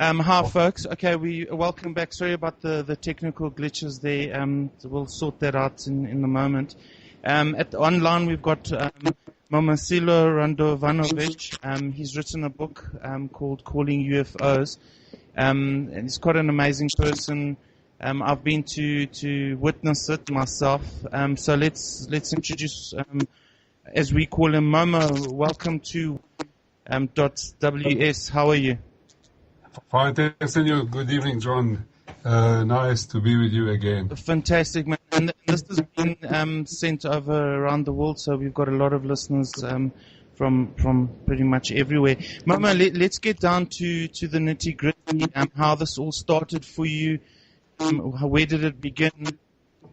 Hi, folks. Okay, we welcome back. Sorry about the technical glitches there. We'll sort that out in a moment. Online, we've got momocilo radovanovic. He's written a book called Calling UFOs. And he's quite an amazing person. I've been to witness it myself. So let's introduce, as we call him, Momo. Welcome to .ws. How are you? Fine, thanks, and you. Good evening, John. Nice to be with you again. Fantastic, man. And this has been sent over around the world, so we've got a lot of listeners from pretty much everywhere. Mama, let's get down to the nitty-gritty, how this all started for you. Where did it begin?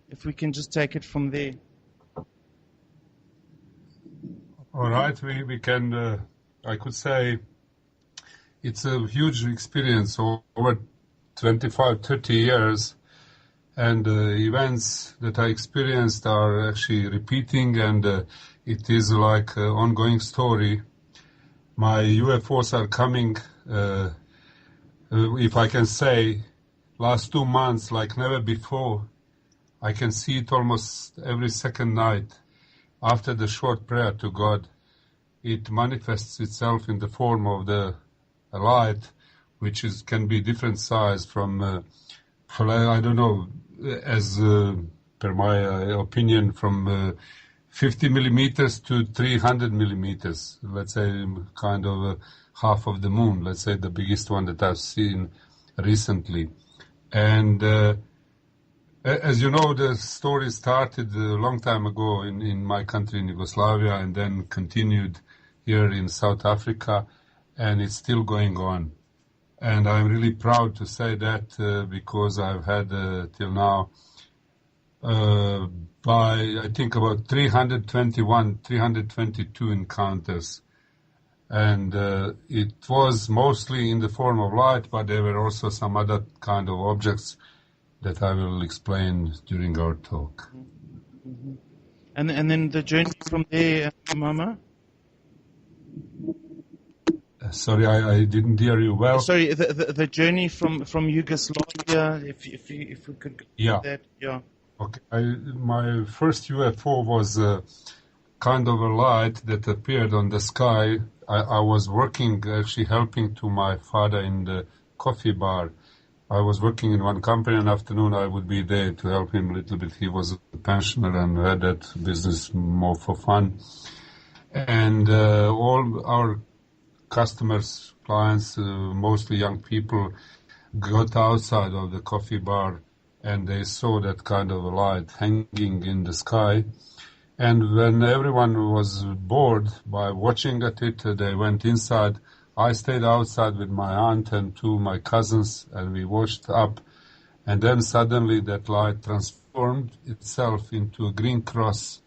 If we can just take it from there. All right, we can, I could say, it's a huge experience over 25, 30 years, and events that I experienced are actually repeating, and it is like an ongoing story. My UFOs are coming, if I can say, last 2 months like never before. I can see it almost every second night. After the short prayer to God, it manifests itself in the form of a light, which can be different size from, I don't know, as per my opinion, from 50 millimeters to 300 millimeters. Let's say kind of half of the moon. Let's say the biggest one that I've seen recently. And as you know, the story started a long time ago in my country, in Yugoslavia, and then continued here in South Africa. And it's still going on. And I'm really proud to say that because I've had till now I think about 321, 322 encounters. And it was mostly in the form of light, but there were also some other kind of objects that I will explain during our talk. Mm-hmm. And then the journey from there, Mama? Sorry, I didn't hear you well. Sorry, the journey from Yugoslavia, if we could get that, yeah. Okay, my first UFO was kind of a light that appeared on the sky. I was working, actually helping to my father in the coffee bar. I was working in one company, and afternoon I would be there to help him a little bit. He was a pensioner and had that business more for fun. And all our customers, clients, mostly young people, got outside of the coffee bar and they saw that kind of a light hanging in the sky. And when everyone was bored by watching at it, they went inside. I stayed outside with my aunt and two of my cousins, and we watched up. And then suddenly that light transformed itself into a green cross.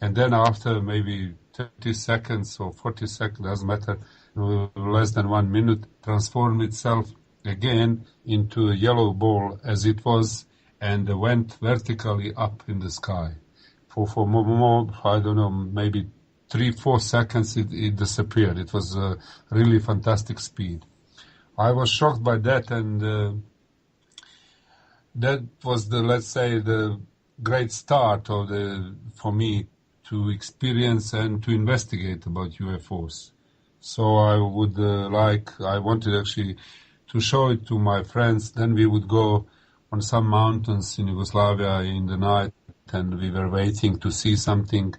And then after maybe 30 seconds or 40 seconds, doesn't matter, less than 1 minute, transformed itself again into a yellow ball as it was, and went vertically up in the sky. For more, I don't know, maybe 3-4 seconds it disappeared. It was a really fantastic speed. I was shocked by that, and that was let's say, the great start for me to experience and to investigate about UFOs. So I wanted actually to show it to my friends. Then we would go on some mountains in Yugoslavia in the night, and we were waiting to see something.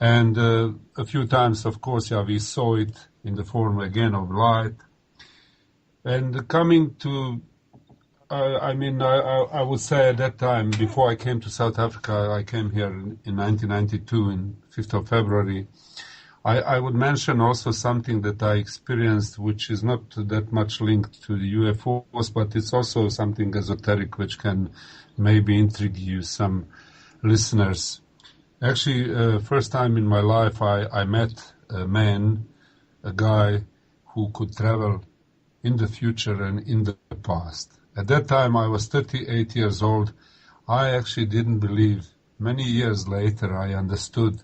And a few times, of course, we saw it in the form again of light. And coming to, I would say at that time, before I came to South Africa, I came here in 1992, in 5th of February. I would mention also something that I experienced, which is not that much linked to the UFOs, but it's also something esoteric, which can maybe intrigue you, some listeners. Actually, first time in my life, I met a guy who could travel in the future and in the past. At that time, I was 38 years old. I actually didn't believe. Many years later, I understood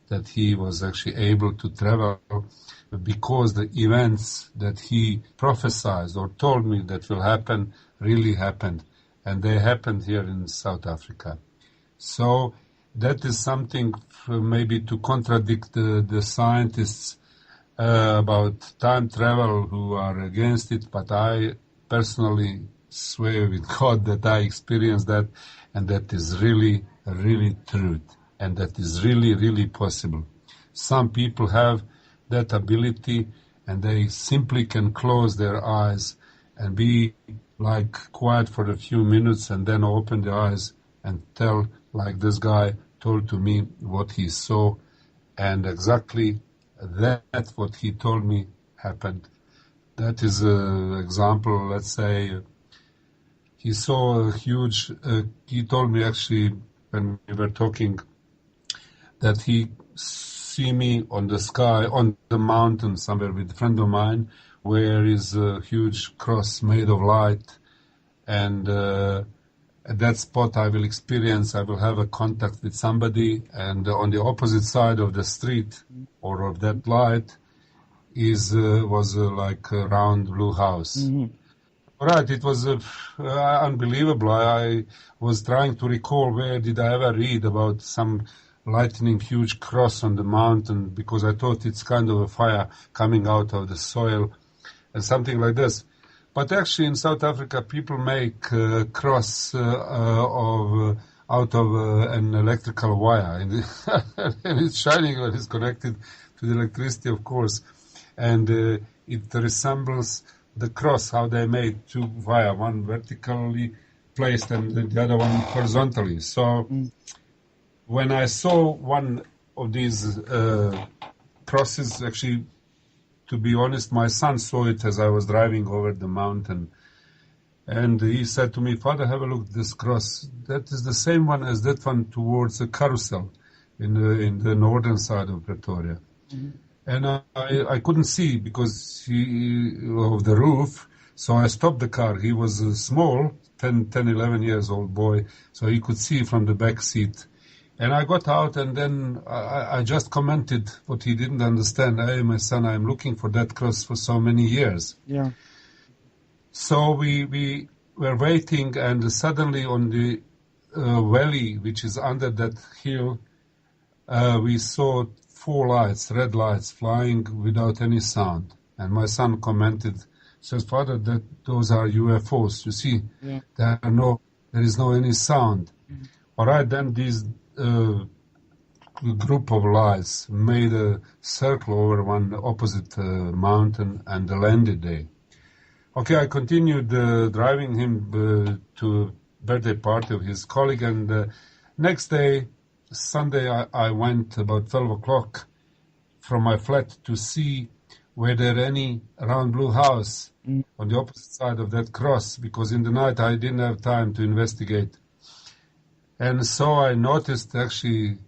that he was actually able to travel because the events that he prophesied or told me that will happen really happened. And they happened here in South Africa. So that is something maybe to contradict the scientists about time travel who are against it, but I personally swear with God that I experienced that, and that is really, really truth, and that is really, really possible. Some people have that ability, and they simply can close their eyes and be like quiet for a few minutes and then open their eyes and tell, like this guy told to me what he saw, and exactly that what he told me happened. That is an example. Let's say he saw a huge, he told me actually when we were talking that he see me on the sky, on the mountain somewhere with a friend of mine, where is a huge cross made of light, and at that spot I will have a contact with somebody, and on the opposite side of the street or of that light was like a round blue house. Mm-hmm. Right, it was unbelievable. I was trying to recall where did I ever read about some lightning huge cross on the mountain, because I thought it's kind of a fire coming out of the soil and something like this. But actually in South Africa people make a cross out of an electrical wire, and it's shining when it's connected to the electricity, of course, and it resembles the cross, how they made two wire, one vertically placed and the other one horizontally. So when I saw one of these crosses, actually, to be honest, my son saw it as I was driving over the mountain. And he said to me, "Father, have a look at this cross. That is the same one as that one towards the carousel in the northern side of Pretoria." Mm-hmm. And I couldn't see because of the roof, so I stopped the car. He was a small, 10, 11 years old boy, so he could see from the back seat. And I got out, and then I just commented what he didn't understand. "Hey, my son, I'm looking for that cross for so many years." Yeah. So we were waiting, and suddenly on the valley, which is under that hill, we saw 4 lights, red lights, flying without any sound. And my son commented, says, "Father, those are UFOs. You see, there is no any sound." Mm-hmm. All right, then these group of lights made a circle over one opposite mountain and landed there. Okay, I continued driving him to birthday party of his colleague, and next day, Sunday, I went about 12 o'clock from my flat to see were there any round blue house on the opposite side of that cross, because in the night I didn't have time to investigate. And so I noticed actually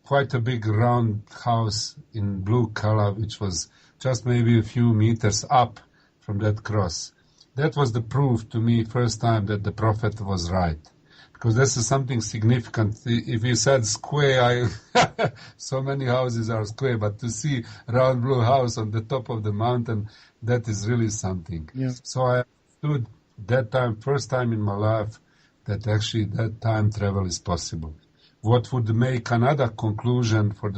quite a big round house in blue color, which was just maybe a few meters up from that cross. That was the proof to me first time that the prophet was right. Because this is something significant. If he said square, so many houses are square, but to see round blue house on the top of the mountain, that is really something. Yeah. So I understood that time, first time in my life, that actually that time travel is possible. What would make another conclusion for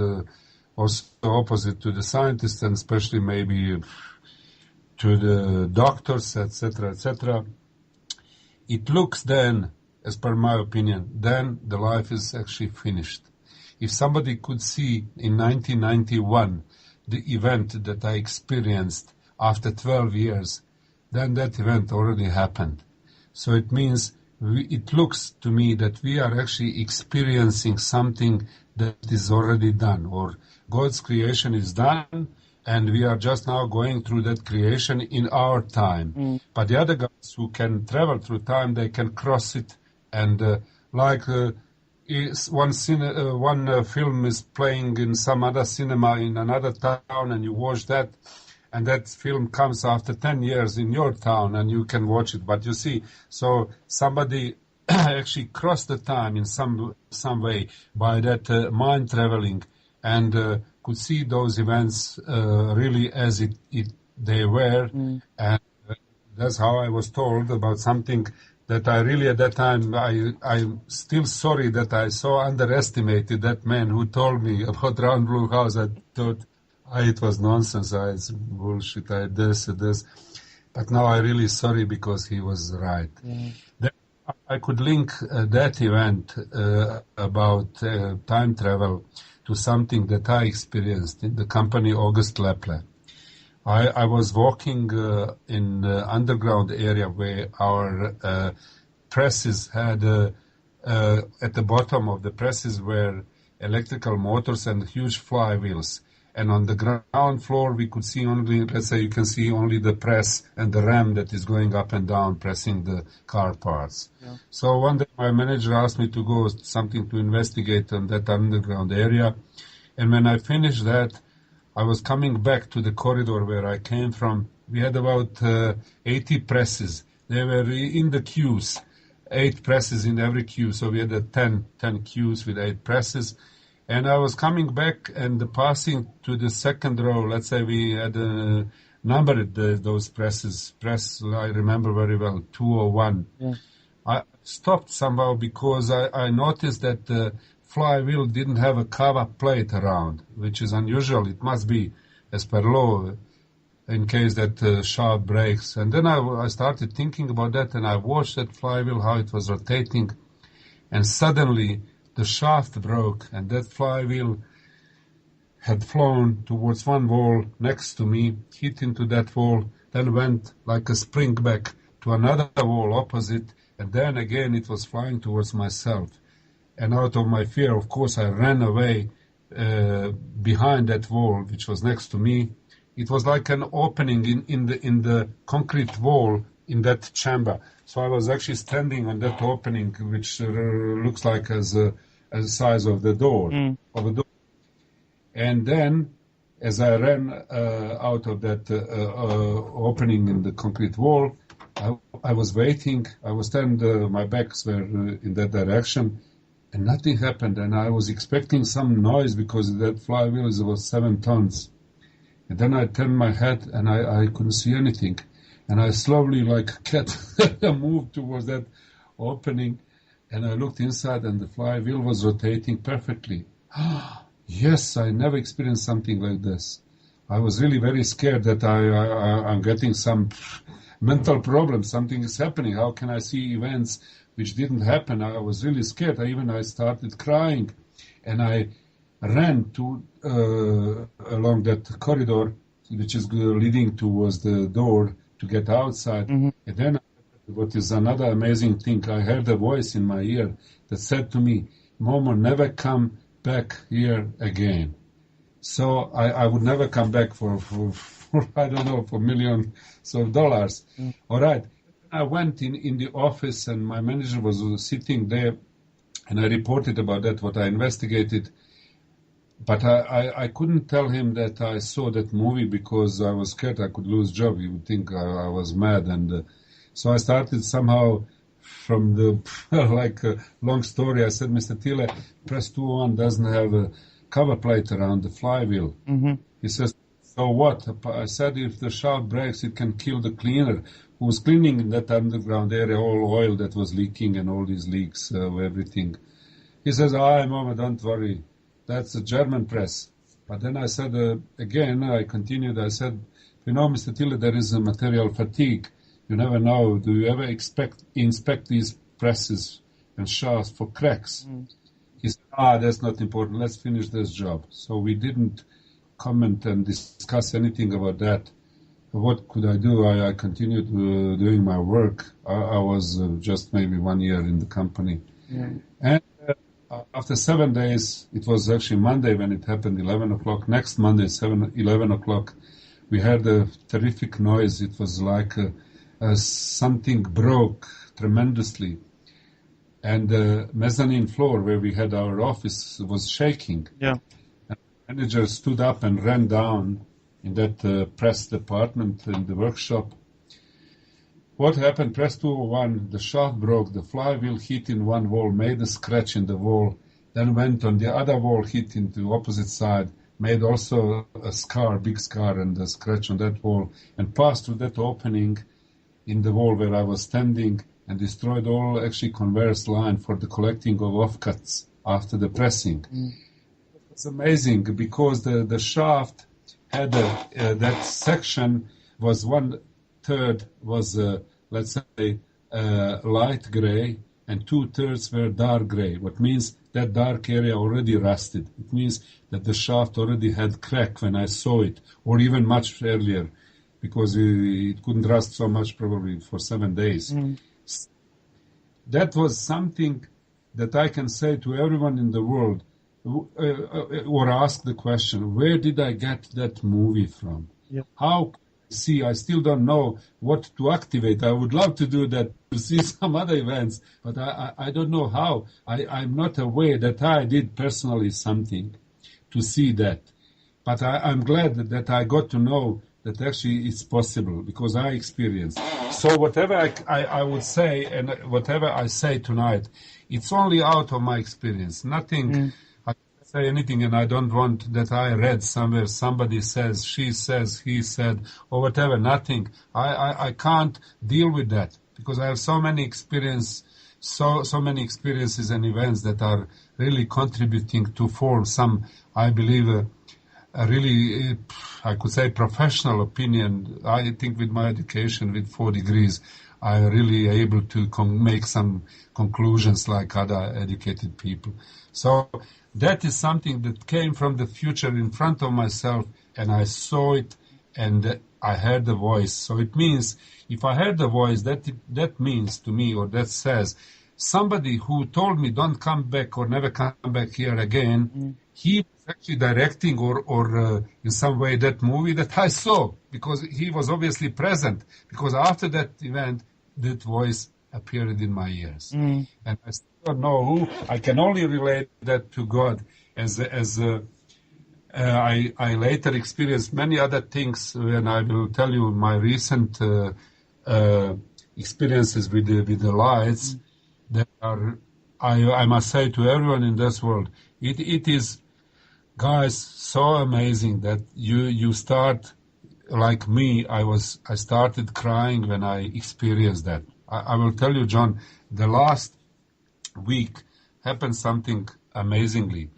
also opposite to the scientists, and especially maybe to the doctors, etc., it looks then, as per my opinion, then the life is actually finished. If somebody could see in 1991 the event that I experienced after 12 years, then that event already happened. So it means it looks to me that we are actually experiencing something that is already done, or God's creation is done, and we are just now going through that creation in our time. But the other guys who can travel through time, they can cross it. And one film is playing in some other cinema in another town, and you watch that, and that film comes after 10 years in your town, and you can watch it. But you see, so somebody actually crossed the time in some way by that mind traveling, and could see those events really as they were. And that's how I was told about something that I really at that time, I'm still sorry that I so underestimated that man who told me about round blue house. I thought it was nonsense, it's bullshit, this. But now I'm really sorry because he was right. Yeah. Then I could link that event about time travel to something that I experienced in the company August Lepple. I was walking in the underground area where our presses had, at the bottom of the presses were electrical motors and huge flywheels. And on the ground floor, we could see only, let's say you can see only the press and the ram that is going up and down, pressing the car parts. Yeah. So one day my manager asked me to go something to investigate on that underground area. And when I finished that, I was coming back to the corridor where I came from. We had about 80 presses. They were in the queues, 8 presses in every queue. So we had 10 queues with 8 presses. And I was coming back and passing to the second row. Let's say we had numbered those presses. Press, I remember very well, 201. Yeah. I stopped somehow because I noticed that the flywheel didn't have a cover plate around, which is unusual. It must be, as per law, in case that shaft breaks. And then I started thinking about that, and I watched that flywheel, how it was rotating. And suddenly the shaft broke, and that flywheel had flown towards one wall next to me, hit into that wall, then went like a spring back to another wall opposite, and then again it was flying towards myself. And out of my fear, of course, I ran away behind that wall, which was next to me. It was like an opening in the concrete wall in that chamber. So I was actually standing on that opening, which looks like as the size of the door. And then, as I ran out of that opening in the concrete wall, I was waiting. I was standing. My backs were in that direction, and nothing happened. And I was expecting some noise because that flywheel is about 7 tons. And then I turned my head, and I couldn't see anything. And I slowly, like a cat, moved towards that opening, and I looked inside, and the flywheel was rotating perfectly. Yes, I never experienced something like this. I was really very scared that I'm getting some mental problem. Something is happening. How can I see events which didn't happen? I was really scared. I started crying, and I ran along that corridor, which is leading towards the door to get outside. Mm-hmm. And then what is another amazing thing, I heard a voice in my ear that said to me, Momo, never come back here again. So I would never come back for I don't know, for millions of dollars. Mm. All right. I went in the office, and my manager was sitting there, and I reported about that, what I investigated. But I couldn't tell him that I saw that movie because I was scared I could lose job. He would think I was mad. And so I started somehow from the, like a long story. I said, Mr. Thiele, press 201 doesn't have a cover plate around the flywheel. Mm-hmm. He says, so what? I said, if the shaft breaks, it can kill the cleaner who was cleaning in that underground area, all oil that was leaking and all these leaks, everything. He says, Mama, don't worry. That's a German press. But then I said, again, I continued, I said, Mr. Thiele, there is a material fatigue. You never know. Do you ever inspect these presses and shafts for cracks? Mm. He said, that's not important. Let's finish this job. So we didn't comment and discuss anything about that. What could I do? I continued doing my work. I was just maybe 1 year in the company. Yeah. And after 7 days, it was actually Monday when it happened, 11 o'clock. Next Monday, 11 o'clock, we heard a terrific noise. It was like something broke tremendously. And the mezzanine floor where we had our office was shaking. Yeah. And the manager stood up and ran down in that press department in the workshop. What happened? Press 201, the shaft broke, the flywheel hit in one wall, made a scratch in the wall, then went on the other wall, hit into opposite side, made also a scar, big scar, and a scratch on that wall, and passed through that opening in the wall where I was standing, and destroyed all actually converse line for the collecting of offcuts after the pressing. It's amazing because the shaft had that section was 1/3 was let's say light gray, and 2/3 were dark gray. What means that dark area already rusted. It means that the shaft already had crack when I saw it, or even much earlier, because it couldn't rust so much probably for 7 days. That was something that I can say to everyone in the world, or ask the question, where did I get that movie from? Yep. How see, I still don't know what to activate. I would love to do that, to see some other events, but I don't know how. I'm not aware that I did personally something to see that. But I'm glad that I got to know that actually it's possible, because I experienced. So whatever I would say, and whatever I say tonight, it's only out of my experience. Nothing... say anything, and I don't want that I read somewhere somebody says, she says, he said, or whatever. Nothing. I can't deal with that, because I have so many many experiences and events that are really contributing to form some, I believe, a really, I could say, professional opinion. I think with my education, with 4 degrees, I'm really able to make some conclusions like other educated people. So that is something that came from the future in front of myself, and I saw it, and I heard the voice. So it means, if I heard the voice, that means to me, or that says, somebody who told me don't come back or never come back here again, he was actually directing or in some way that movie that I saw, because he was obviously present, because after that event, that voice appeared in my ears. And I still don't know who. I can only relate that to God, as I later experienced many other things, and I will tell you my recent experiences with the lights that are, I must say to everyone in this world, it is, guys, so amazing that you start, like me, I started crying when I experienced that. I will tell you, John, the last week happened something amazingly.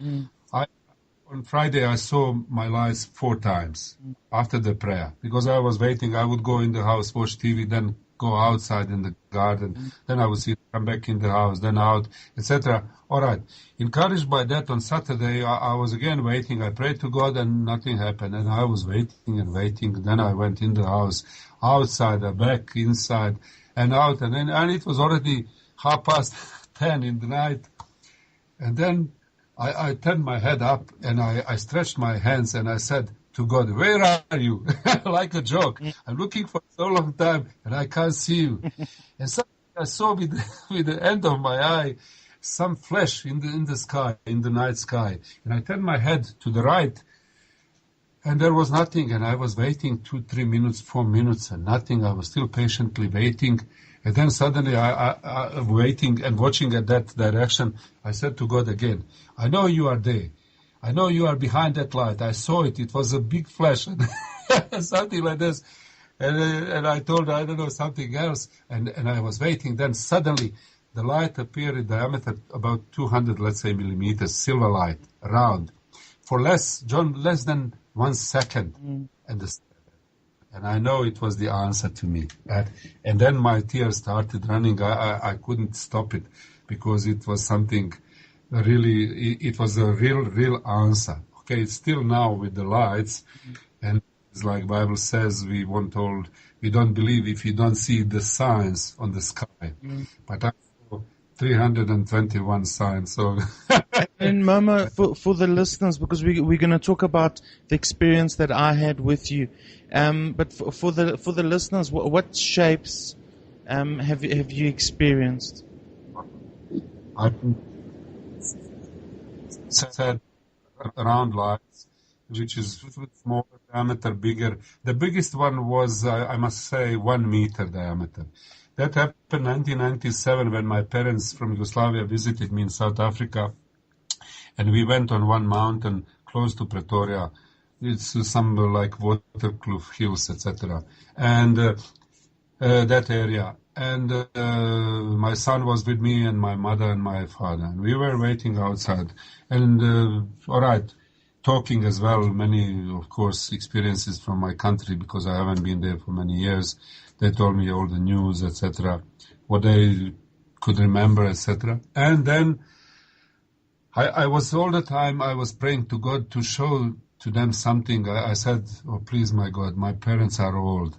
On Friday, I saw my lights 4 times after the prayer, because I was waiting. I would go in the house, watch TV, then go outside in the garden. Then I would see come back in the house, then out, etc. All right. Encouraged by that, on Saturday, I was again waiting. I prayed to God, and nothing happened. And I was waiting and waiting. Then I went in the house, outside, back, inside, and out. And it was already 10:30 in the night. And then I turned my head up, and I stretched my hands, and I said to God, where are you? Like a joke. I'm looking for so long time, and I can't see you. And suddenly I saw with the end of my eye some flash in the sky, in the night sky. And I turned my head to the right, and there was nothing. And I was waiting 2, 3 minutes, 4 minutes, and nothing. I was still patiently waiting. And then suddenly, I waiting and watching at that direction, I said to God again, I know you are there. I know you are behind that light. I saw it. It was a big flash, something like this. And I told her, I don't know, something else. And I was waiting. Then suddenly, the light appeared in diameter about 200, let's say, millimeters, silver light, round, for less than 1 second. And I know it was the answer to me. And then my tears started running. I couldn't stop it, because it was something really, it was a real answer. Okay, it's still now with the lights. And it's like Bible says, we don't believe if you don't see the signs on the sky. But I saw 321 signs. So And Mama, for the listeners, because we're going to talk about the experience that I had with you, but for the listeners, what shapes have you experienced? I said round lights, which is smaller diameter, bigger. The biggest one was, I must say, 1 meter diameter. That happened in 1997 when my parents from Yugoslavia visited me in South Africa. And we went on one mountain close to Pretoria. It's some like Waterkloof Hills, etc. And that area. And my son was with me and my mother and my father. And we were waiting outside. And all right, talking as well, many, of course, experiences from my country because I haven't been there for many years. They told me all the news, etc., what they could remember, etc. And then I was all the time, I was praying to God to show to them something. I said, oh, please, my God, my parents are old.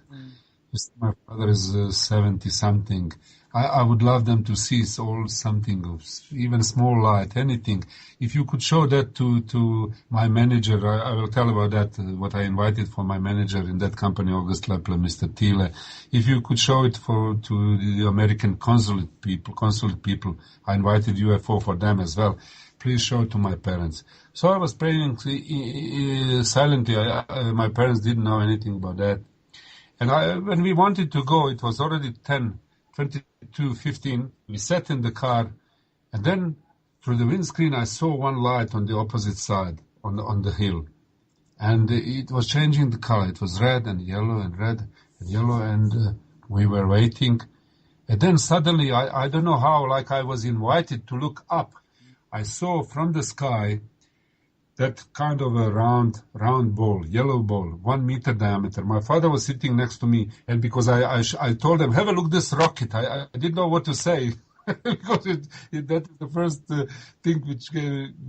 My father is 70-something. I would love them to see something, of even small light, anything. If you could show that to my manager, I will tell about that, what I invited for my manager in that company, August Lepler, Mr. Thiele. If you could show it to the American consulate people, I invited UFO for them as well. Please show it to my parents. So I was praying silently. My parents didn't know anything about that. And when we wanted to go, it was already 10:22:15. We sat in the car, and then through the windscreen, I saw one light on the opposite side, on the hill. And it was changing the color. It was red and yellow and red and yellow, and we were waiting. And then suddenly, I don't know how, like I was invited to look up. I saw from the sky that kind of a round ball, yellow ball, 1 meter diameter. My father was sitting next to me, and because I told him, have a look this rocket. I didn't know what to say because that is the first thing which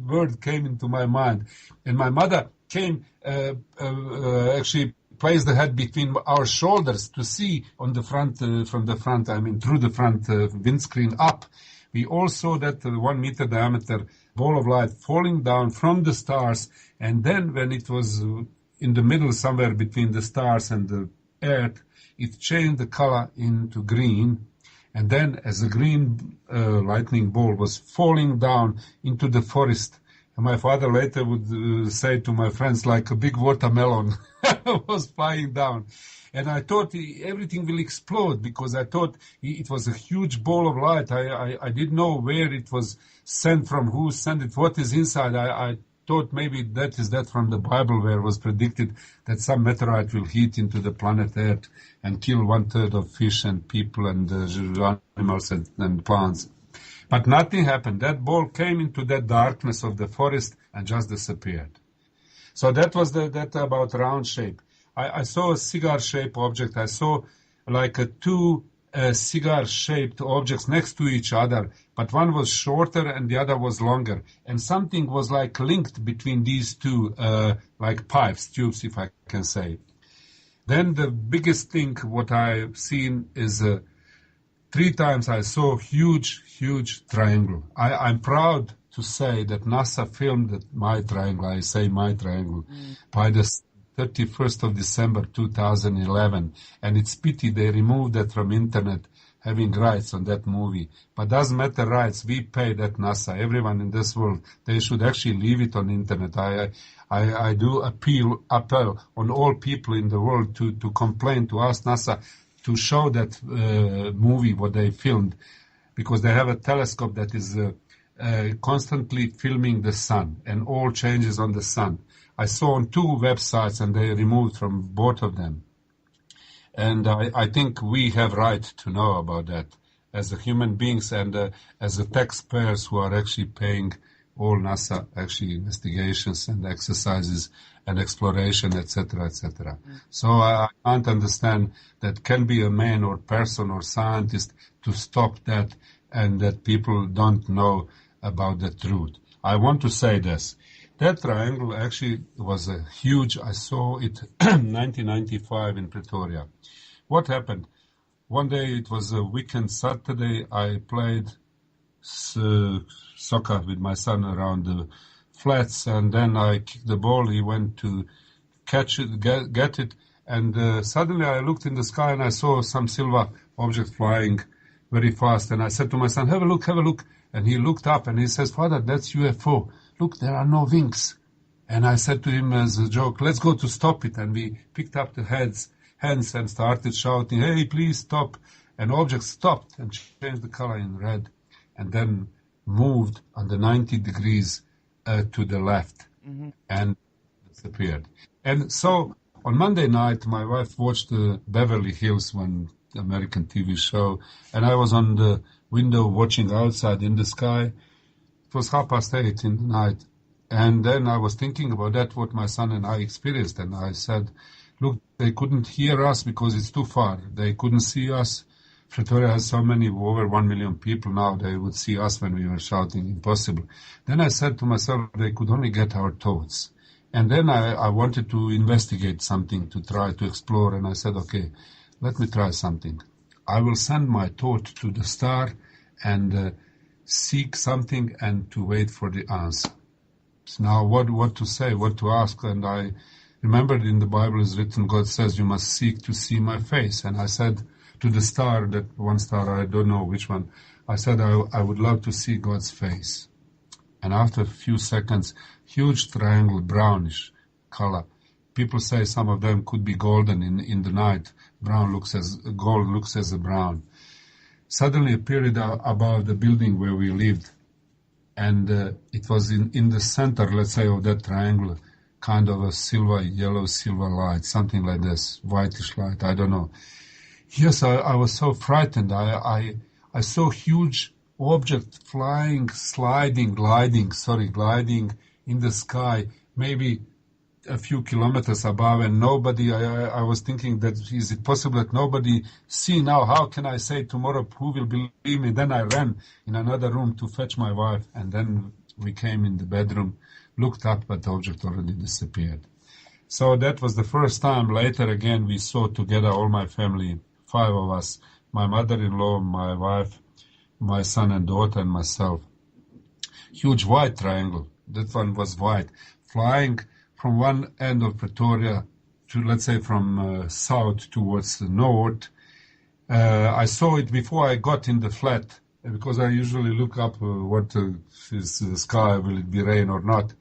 word came into my mind. And my mother came, actually placed the head between our shoulders to see on the front, from the front, through the front windscreen up. We all saw that 1 meter diameter ball of light falling down from the stars, and then when it was in the middle somewhere between the stars and the earth, it changed the color into green, and then as the green lightning ball was falling down into the forest, and my father later would say to my friends, like a big watermelon was flying down. And I thought everything will explode because I thought it was a huge ball of light. I didn't know where it was sent from, who sent it, what is inside. I thought maybe that is that from the Bible where it was predicted that some meteorite will hit into the planet Earth and kill 1/3 of fish and people and animals and plants. But nothing happened. That ball came into that darkness of the forest and just disappeared. So that was that about round shape. I saw a cigar-shaped object. I saw like two cigar-shaped objects next to each other, but one was shorter and the other was longer. And something was like linked between these two, like pipes, tubes, if I can say. Then the biggest thing what I've seen is 3 times I saw huge triangle. I'm proud to say that NASA filmed my triangle. I say my triangle by the 31st of December 2011, and it's pity they removed that from internet, having rights on that movie. But doesn't matter rights, we pay that NASA. Everyone in this world, they should actually leave it on internet. I do appel on all people in the world to complain, to ask NASA to show that movie what they filmed, because they have a telescope that is constantly filming the sun and all changes on the sun. I saw on 2 websites and they removed from both of them. And I think we have right to know about that as human beings and as the taxpayers who are actually paying all NASA actually investigations and exercises and exploration, etc., etc. So I can't understand that can be a man or person or scientist to stop that and that people don't know about the truth. I want to say this. That triangle actually was a huge, I saw it 1995 in Pretoria. What happened? One day, it was a weekend Saturday, I played soccer with my son around the flats, and then I kicked the ball. He went to catch it, get it, and suddenly I looked in the sky and I saw some silver object flying very fast. And I said to my son, have a look. And he looked up and he says, Father, that's UFO. Look, there are no wings. And I said to him as a joke, let's go to stop it. And we picked up the hands and started shouting, hey, please stop. And object stopped and changed the color in red and then moved on the 90 degrees to the left and disappeared. And so on Monday night, my wife watched Beverly Hills, one American TV show, and I was on the window watching outside in the sky. It was 8:30 in the night. And then I was thinking about that, what my son and I experienced. And I said, look, they couldn't hear us because it's too far. They couldn't see us. Pretoria has so many, over 1 million people now, they would see us when we were shouting, impossible. Then I said to myself, they could only get our thoughts. And then I wanted to investigate something, to try to explore. And I said, okay, let me try something. I will send my thought to the star and seek something and to wait for the answer. Now, what to say, what to ask? And I remembered in the Bible is written, God says, you must seek to see my face. And I said to the star, that one star, I don't know which one, I said, I would love to see God's face. And after a few seconds, huge triangle, brownish color. People say some of them could be golden in the night. Gold looks as a brown. Suddenly appeared above the building where we lived. And it was in the center, let's say, of that triangle, kind of a yellow silver light, something like this, whitish light, I don't know. Yes, I was so frightened. I saw huge object flying, gliding in the sky, maybe a few kilometers above, and nobody, I was thinking that, is it possible that nobody see now? How can I say tomorrow, who will believe me? Then I ran in another room to fetch my wife, and then we came in the bedroom, looked up, but the object already disappeared. So that was the first time. Later again, we saw together, all my family, 5 of us, my mother-in-law, my wife, my son and daughter, and myself. Huge white triangle. That one was white, flying from one end of Pretoria to, let's say, from south towards the north. I saw it before I got in the flat, because I usually look up what is the sky, will it be rain or not.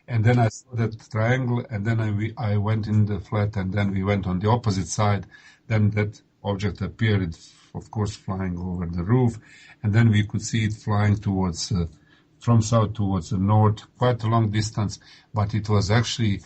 And then I saw that triangle, and then I went in the flat, and then we went on the opposite side. Then that object appeared, of course, flying over the roof, and then we could see it flying towards from south towards the north, quite a long distance, but it was actually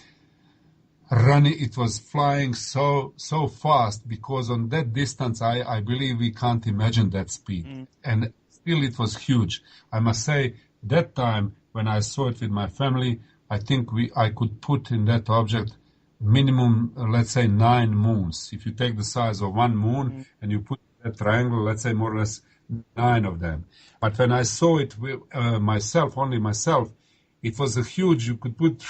running, it was flying so fast, because on that distance, I believe we can't imagine that speed. And still it was huge. I must say, that time, when I saw it with my family, I think I could put in that object minimum, let's say, 9 moons. If you take the size of 1 moon and you put that triangle, let's say more or less 9 of them. But when I saw it with only myself, it was a huge, you could put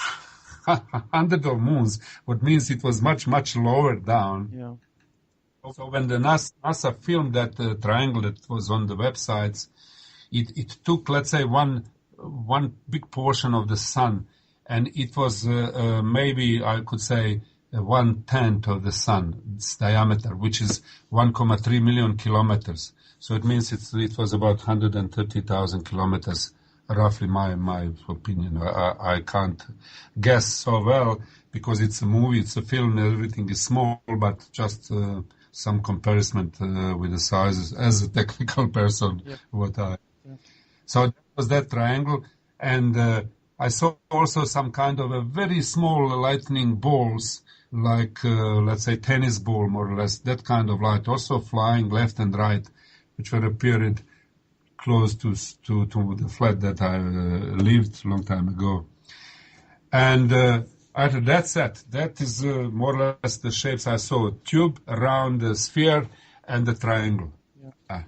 100 of moons, what means it was much, much lower down. Yeah. So when the NASA filmed that triangle that was on the websites, it took, let's say, one big portion of the sun, and it was maybe, I could say, 1/10 of the sun's diameter, which is 1.3 million kilometers. So it means it was about 130,000 kilometers, roughly my opinion. I can't guess so well, because it's a movie, it's a film, everything is small, but just some comparison with the sizes as a technical person. Yeah. So that was that triangle, and I saw also some kind of a very small lightning balls, like let's say tennis ball, more or less, that kind of light, also flying left and right, which were appeared close to the flat that I lived a long time ago. And after that is more or less the shapes I saw: tube, around, the sphere, and the triangle. Yeah.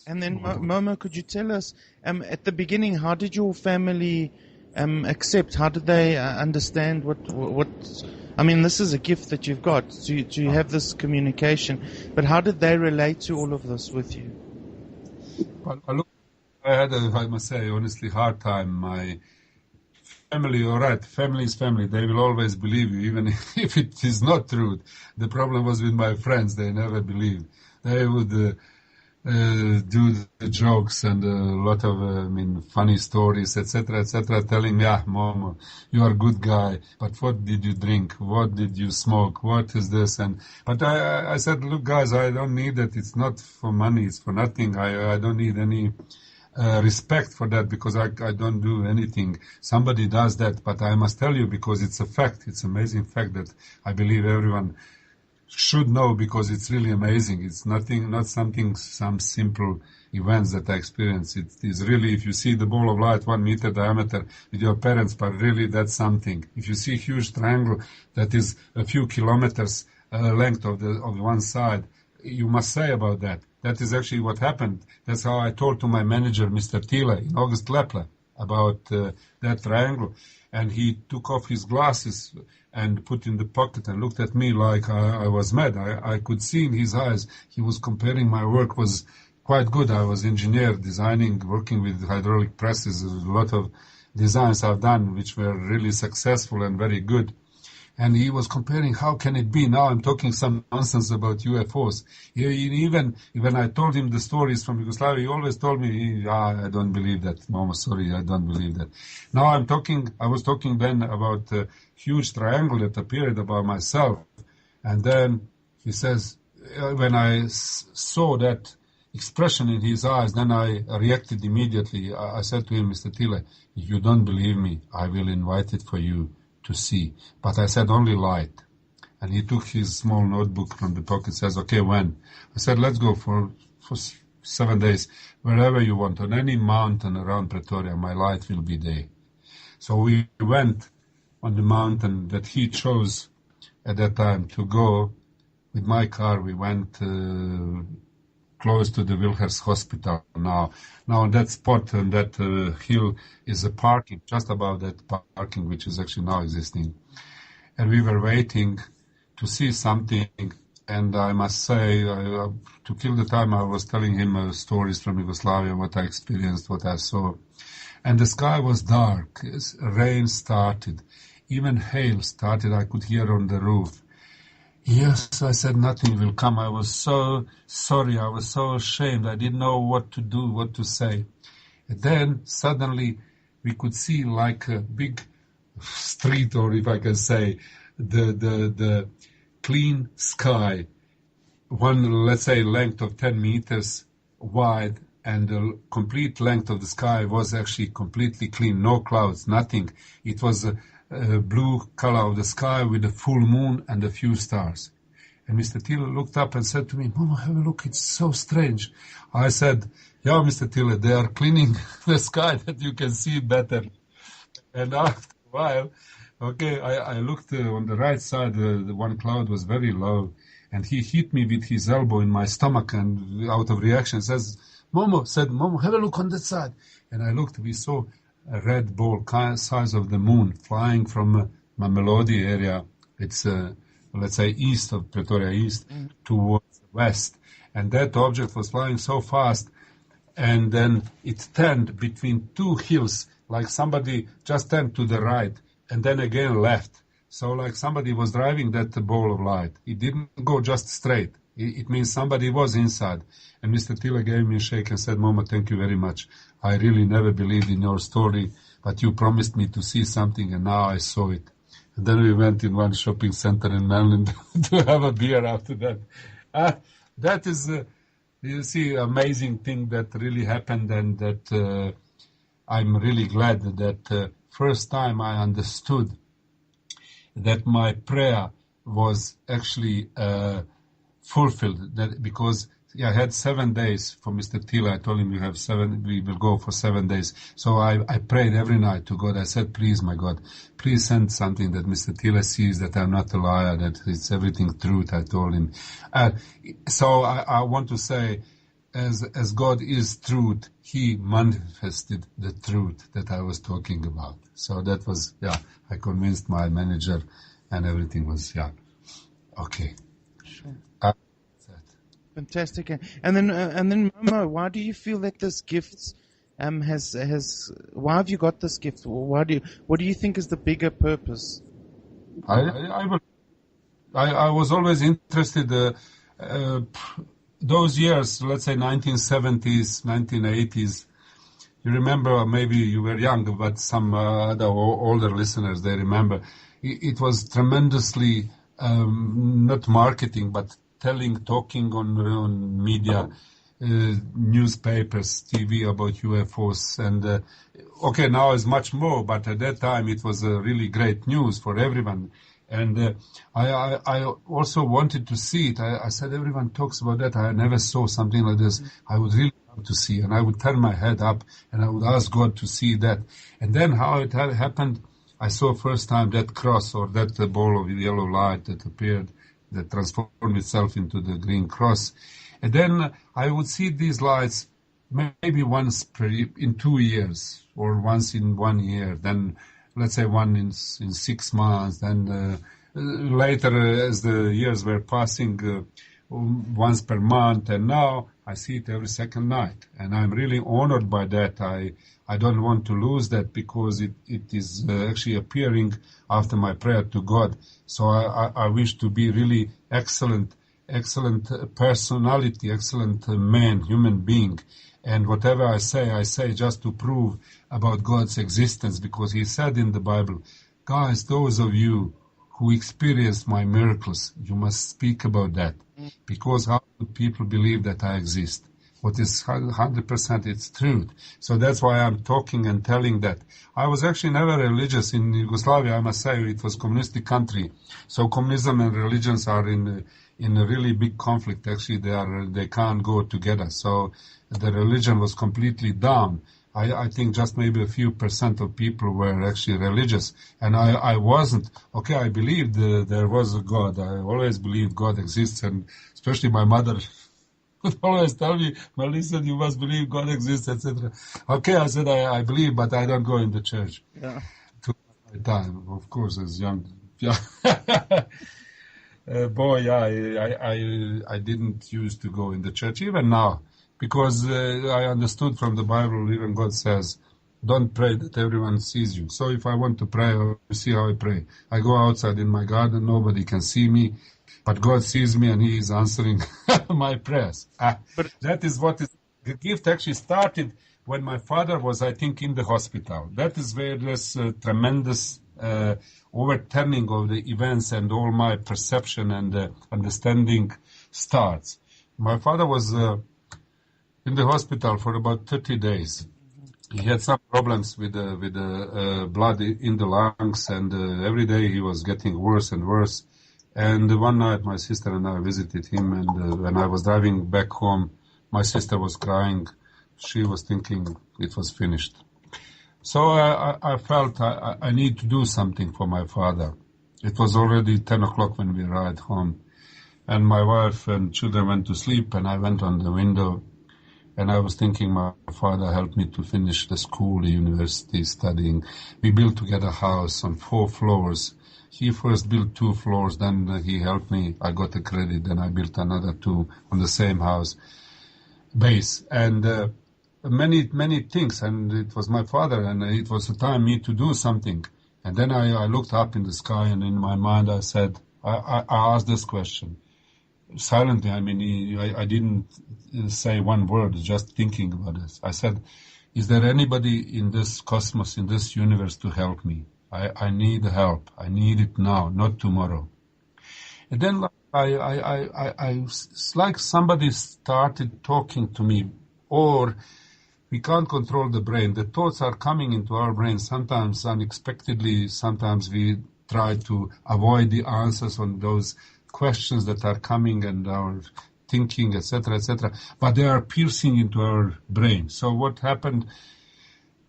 And then, Momo, could you tell us, at the beginning, how did your family accept? How did they understand what? I mean, this is a gift that you've got to have this communication. But how did they relate to all of this with you? Well, look, I had, I must say, honestly, hard time. My family, all right, family is family. They will always believe you, even if it is not true. The problem was with my friends. They never believed. They would do the jokes and a lot of, funny stories, etc., telling me, Mom, you are a good guy, but what did you drink? What did you smoke? What is this? But I said, look, guys, I don't need it. It's not for money. It's for nothing. I don't need any respect for that, because I don't do anything. Somebody does that, but I must tell you, because it's a fact, it's an amazing fact that I believe everyone should know, because it's really amazing. It's not some simple events that I experienced. It is really, if you see the ball of light 1 meter diameter with your parents, but really that's something. If you see a huge triangle that is a few kilometers length of one side, you must say about that. That is actually what happened. That's how I told to my manager, Mr. Thiele, in August Lepler, about that triangle. And he took off his glasses and put in the pocket and looked at me like I was mad. I could see in his eyes, he was comparing my work was quite good. I was engineer, designing, working with hydraulic presses. A lot of designs I've done which were really successful and very good. And he was comparing, how can it be? Now I'm talking some nonsense about UFOs. Even when I told him the stories from Yugoslavia, he always told me, I don't believe that. Mama, sorry, I don't believe that. Now I was talking then about a huge triangle that appeared above myself. And then he says, when I saw that expression in his eyes, then I reacted immediately. I said to him, Mr. Thiele, if you don't believe me, I will invite it for you to see. But I said only light. And he took his small notebook from the pocket, says, okay, when? I said, let's go for 7 days, wherever you want, on any mountain around Pretoria, my light will be there. So we went on the mountain that he chose at that time to go. With my car, we went close to the Wilhers Hospital now. Now on that spot, on that hill, is a parking, just above that parking, which is actually now existing. And we were waiting to see something, and I must say, to kill the time, I was telling him stories from Yugoslavia, what I experienced, what I saw. And the sky was dark, rain started, even hail started, I could hear on the roof. Yes, I said nothing will come. I was so sorry. I was so ashamed. I didn't know what to do, what to say. And then suddenly we could see like a big street, or if I can say, the clean sky. One, let's say, length of 10 meters wide, and the complete length of the sky was actually completely clean. No clouds, nothing. It was blue color of the sky with a full moon and a few stars. And Mr. Thiele looked up and said to me, Mama, have a look, it's so strange. I said, yeah, Mr. Thiele, they are cleaning the sky that you can see better. And after a while, okay, I looked on the right side, the one cloud was very low, and he hit me with his elbow in my stomach, and out of reaction says, Momo, have a look on that side. And I looked, we saw a red ball size of the moon flying from Mamelodi area. It's, let's say, east of Pretoria, east, towards the west. And that object was flying so fast, and then it turned between two hills, like somebody just turned to the right, and then again left. So like somebody was driving that ball of light. It didn't go just straight. It means somebody was inside. And Mr. Thiele gave me a shake and said, Mama, thank you very much. I really never believed in your story, but you promised me to see something, and now I saw it. And then we went in one shopping center in Maryland to have a beer after that. That is, you see, amazing thing that really happened, and that I'm really glad that first time I understood that my prayer was actually fulfilled, that because I had 7 days for Mr. Thiele. I told him we will go for 7 days. So I prayed every night to God. I said, please, my God, please send something that Mr. Thiele sees, that I'm not a liar, that it's everything truth, I told him. So I want to say, as God is truth, He manifested the truth that I was talking about. So that was, I convinced my manager, and everything was, okay. Sure. Fantastic. And then Momo, why do you feel that this gift why have you got this gift? What do you think is the bigger purpose? I was always interested, those years, let's say 1970s, 1980s. You remember, maybe you were young, but some other older listeners, they remember. It was tremendously, not marketing, but talking on media. newspapers, TV about UFOs, and okay, now it's much more, but at that time it was really great news for everyone. And I also wanted to see it. I said, everyone talks about that. I never saw something like this. I would really love to see, and I would turn my head up and I would ask God to see that. And then how it had happened, I saw first time that cross, or that ball of yellow light that appeared, that transformed itself into the green cross. And then I would see these lights maybe once in 2 years, or once in 1 year, then let's say one in 6 months, then later as the years were passing, once per month, and now I see it every second night. And I'm really honored by that. I don't want to lose that, because it is actually appearing after my prayer to God. So I wish to be really excellent personality, excellent man, human being. And whatever I say just to prove about God's existence, because He said in the Bible, guys, those of you who experienced my miracles, you must speak about that. Because how do people believe that I exist? What is 100% it's truth. So that's why I'm talking and telling that. I was actually never religious in Yugoslavia. I must say it was a communistic country. So communism and religions are in a really big conflict. Actually, they can't go together. So the religion was completely down. I think just maybe a few % of people were actually religious. And I wasn't. Okay, I believed there was a God. I always believed God exists. And especially my mother would always tell me, well, listen, you must believe God exists, etc. Okay, I said, I believe, but I don't go in the church. Yeah. To my time, of course, as young. Yeah. Boy, I didn't used to go in the church, even now. Because I understood from the Bible, even God says, don't pray that everyone sees you. So if I want to pray, you see how I pray. I go outside in my garden, nobody can see me, but God sees me and He is answering my prayers. But that is what is, the gift actually started when my father was, I think, in the hospital. That is where this tremendous overturning of the events and all my perception and understanding starts. My father was in the hospital for about 30 days. He had some problems with the blood in the lungs, and every day he was getting worse and worse. And one night my sister and I visited him, and when I was driving back home, my sister was crying. She was thinking it was finished. So I felt I need to do something for my father. It was already 10 o'clock when we arrived home. And my wife and children went to sleep, and I went on the window. And I was thinking my father helped me to finish the school, the university, studying. We built together a house on 4 floors. He first built 2 floors, then he helped me. I got a credit, then I built another 2 on the same house base. And many things. And it was my father, and it was the time me to do something. And then I looked up in the sky, and in my mind I said, I asked this question. Silently, I mean, I didn't say one word, just thinking about this. I said, is there anybody in this cosmos, in this universe to help me? I need help. I need it now, not tomorrow. And then it's like somebody started talking to me, or we can't control the brain. The thoughts are coming into our brain, sometimes unexpectedly, sometimes we try to avoid the answers on those questions that are coming and our thinking, etc., but they are piercing into our brain. So what happened,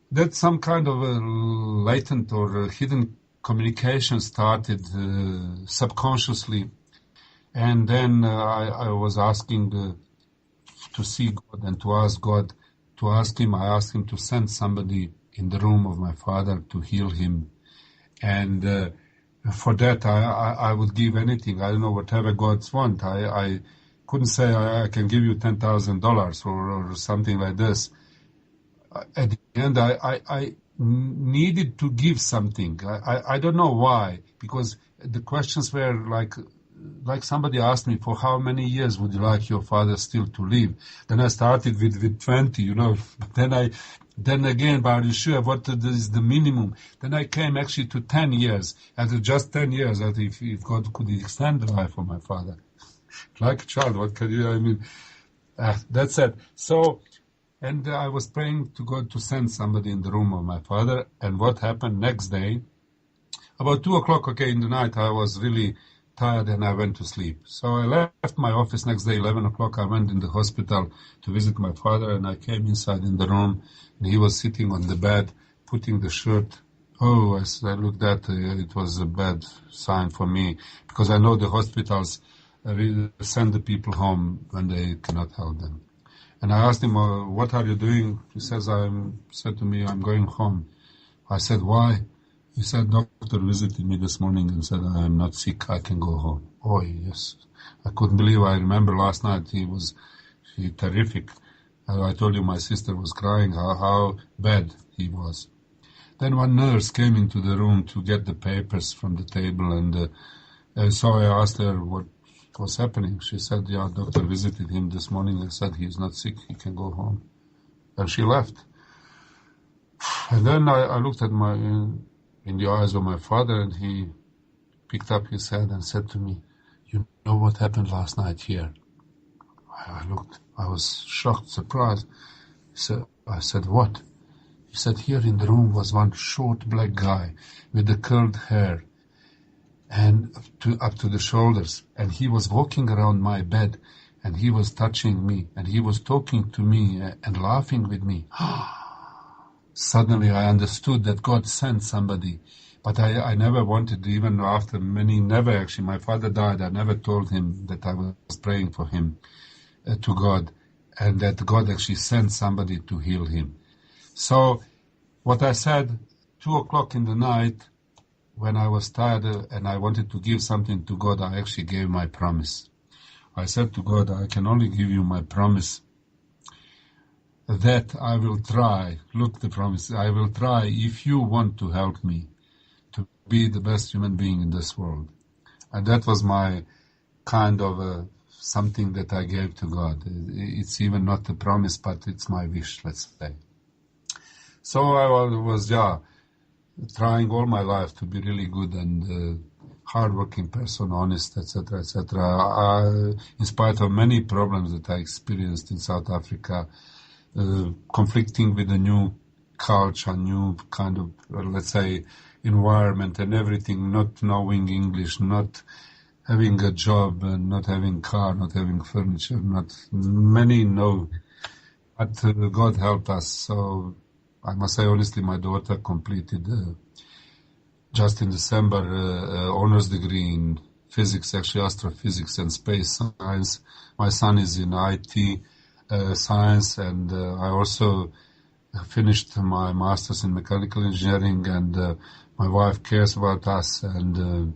that some kind of a latent or a hidden communication started subconsciously. And then I was asking to see God and to ask God, to ask Him. I asked Him to send somebody in the room of my father to heal him. And for that, I would give anything. I don't know, whatever God's want. I couldn't say I can give you $10,000 or something like this. At the end, I needed to give something. I don't know why, because the questions were like somebody asked me, for how many years would you like your father still to live? Then I started with 20, you know. Then again, but are you sure what is the minimum? Then I came actually to 10 years. After just 10 years, that if God could extend the life of my father. Like a child, what can you, I mean. That's it. So, and I was praying to God to send somebody in the room of my father. And what happened next day, about 2 o'clock, in the night, I was really tired and I went to sleep. So I left my office next day, 11 o'clock. I went in the hospital to visit my father, and I came inside in the room, and he was sitting on the bed, putting the shirt. Oh, as I looked at it, it was a bad sign for me, because I know the hospitals send the people home when they cannot help them. And I asked him, what are you doing? He said to me, I'm going home. I said, why? He said, doctor visited me this morning and said, I am not sick, I can go home. Oh, yes. I couldn't believe. I remember last night he was terrific. I told you my sister was crying, how bad he was. Then one nurse came into the room to get the papers from the table, and so I asked her what was happening. She said, yeah, doctor visited him this morning and said he's not sick, he can go home. And she left. And then I looked at in the eyes of my father, and he picked up his head and said to me, you know what happened last night here? I looked, I was shocked, surprised. I said, what? He said, here in the room was one short black guy with the curled hair and up to the shoulders, and he was walking around my bed, and he was touching me, and he was talking to me and laughing with me. Suddenly I understood that God sent somebody, but I never wanted, even after never actually, my father died, I never told him that I was praying for him to God, and that God actually sent somebody to heal him. So what I said, 2 o'clock in the night, when I was tired and I wanted to give something to God, I actually gave my promise. I said to God, I can only give you my promise that I will try, look the promise, I will try if you want to help me to be the best human being in this world. And that was my kind of something that I gave to God. It's even not a promise, but it's my wish, let's say. So I was trying all my life to be really good and hardworking person, honest, etc., etc. In spite of many problems that I experienced in South Africa, conflicting with a new culture, new kind of, let's say, environment and everything, not knowing English, not having a job, not having car, not having furniture, not many know. But God helped us. So I must say honestly, my daughter completed just in December honors degree in physics, actually astrophysics and space science. My son is in IT science, and I also finished my master's in mechanical engineering, and my wife cares about us, and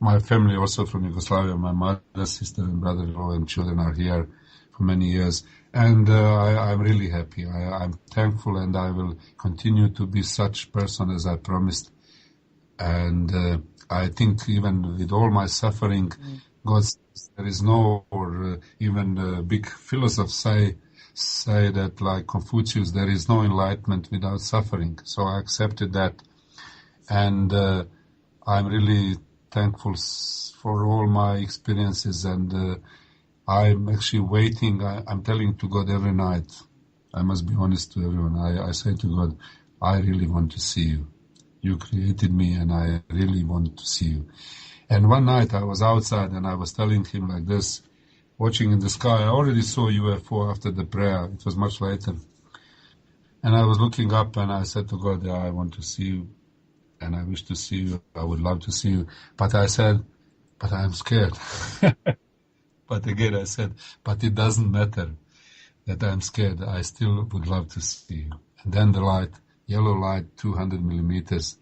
my family also from Yugoslavia. My mother, sister, and brother-in-law and children are here for many years, and I'm really happy. I'm thankful, and I will continue to be such person as I promised. And I think even with all my suffering, God says there is no, or even big philosophers say that, like Confucius, there is no enlightenment without suffering. So I accepted that, and I'm really thankful for all my experiences, and I'm actually waiting. I'm telling to God every night, I must be honest to everyone, I say to God, I really want to see you. You created me, and I really want to see you. And one night I was outside, and I was telling him like this, watching in the sky. I already saw UFO after the prayer. It was much later. And I was looking up, and I said to God, I want to see you, and I wish to see you. I would love to see you. But I said, but I'm scared. But again I said, but it doesn't matter that I'm scared. I still would love to see you. And then the light, yellow light, 200 millimeters,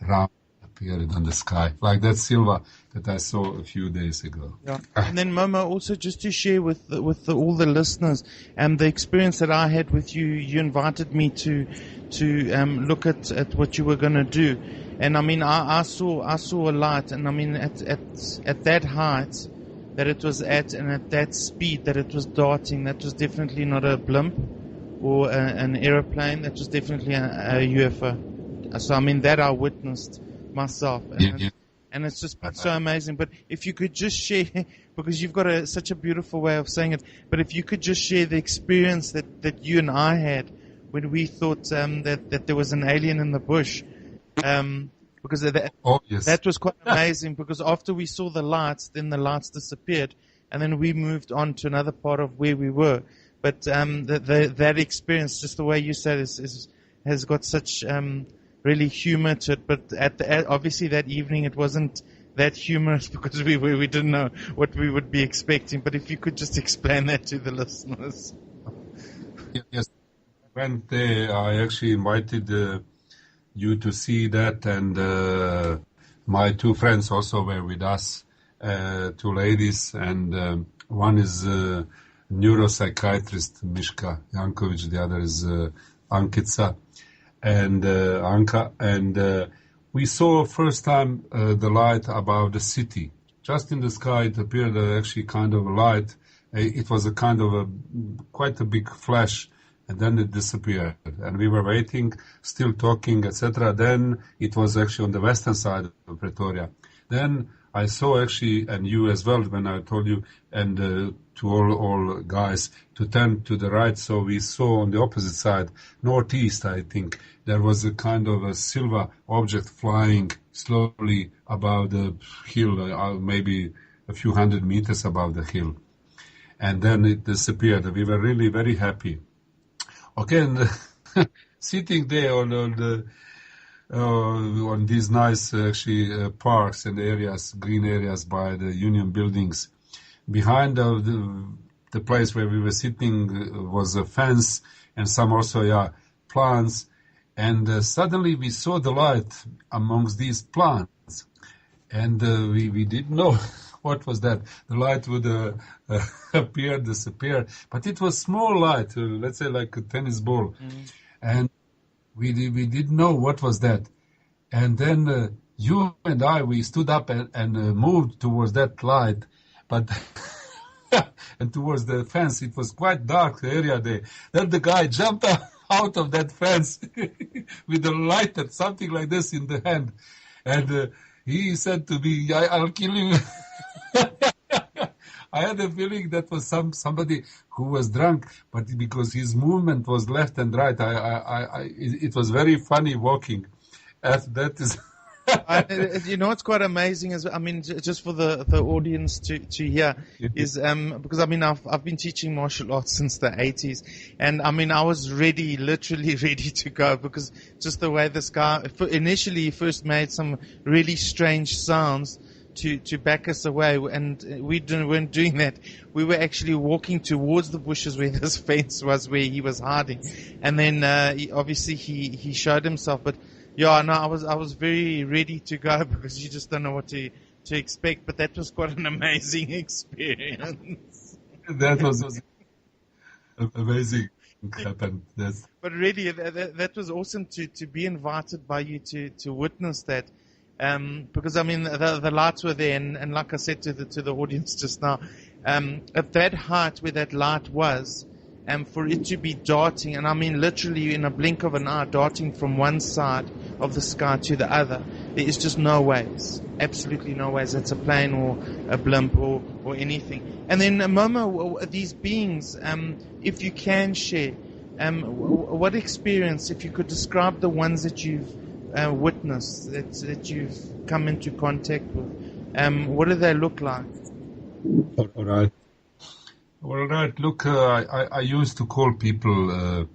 round, appeared on the sky, like that silver that I saw a few days ago. Yeah. And then Momo, also just to share with all the listeners, the experience that I had with you. You invited me to look at what you were going to do, and I mean I saw a light, and I mean at that height that it was at, and at that speed that it was darting, that was definitely not a blimp or an aeroplane. That was definitely a UFO. So I mean that I witnessed myself, and And it's just been so amazing. But if you could just share, because you've got such a beautiful way of saying it, but if you could just share the experience that you and I had when we thought that there was an alien in the bush. Because that was quite amazing, because after we saw the lights, then the lights disappeared, and then we moved on to another part of where we were. But that experience, just the way you said, has got such really humor to it. But obviously that evening it wasn't that humorous because we didn't know what we would be expecting. But if you could just explain that to the listeners. Yes, went there. I actually invited you to see that, and my two friends also were with us, two ladies, and one is neuropsychiatrist Miška Janković, the other is Ankica and Anka, and we saw first time the light above the city. Just in the sky it appeared actually kind of a light. It was a kind of quite a big flash, and then it disappeared. And we were waiting, still talking, etc. Then it was actually on the western side of Pretoria. Then I saw actually, and you as well, when I told you, and to all guys, to turn to the right. So we saw on the opposite side, northeast, I think, there was a kind of a silver object flying slowly above the hill, maybe a few hundred meters above the hill. And then it disappeared. We were really very happy. Okay, and sitting there on these nice actually parks and areas, green areas by the union buildings, behind the place where we were sitting was a fence and some also plants, and suddenly we saw the light amongst these plants, and we didn't know what was that. The light would appear, disappear, but it was small light, let's say like a tennis ball, and we didn't know what was that. And then you and I, we stood up and moved towards that light, but and towards the fence. It was quite dark area there. Then the guy jumped out of that fence with a lighter, something like this in the hand, and he said to me, "I'll kill you." I had a feeling that was somebody who was drunk, but because his movement was left and right, it was very funny walking. That is. It's quite amazing. Just for the audience to hear is because I've been teaching martial arts since the 80s, and I was literally ready to go, because just the way this guy initially first made some really strange sounds to back us away, and we weren't doing that. We were actually walking towards the bushes where this fence was, where he was hiding, and then he showed himself. But I was very ready to go, because you just don't know what to expect. But that was quite an amazing experience. That was amazing. Happened. Yes. But really, that was awesome to be invited by you to witness that. Because the lights were there, and like I said to the audience just now, at that height where that light was, for it to be darting, and literally in a blink of an eye, darting from one side of the sky to the other, there is just no ways, absolutely no ways. It's a plane or a blimp or anything. And then Momo, these beings, if you can share, what experience, if you could describe the ones that you've witnessed, that you've come into contact with, what do they look like? All right. Look, I used to call people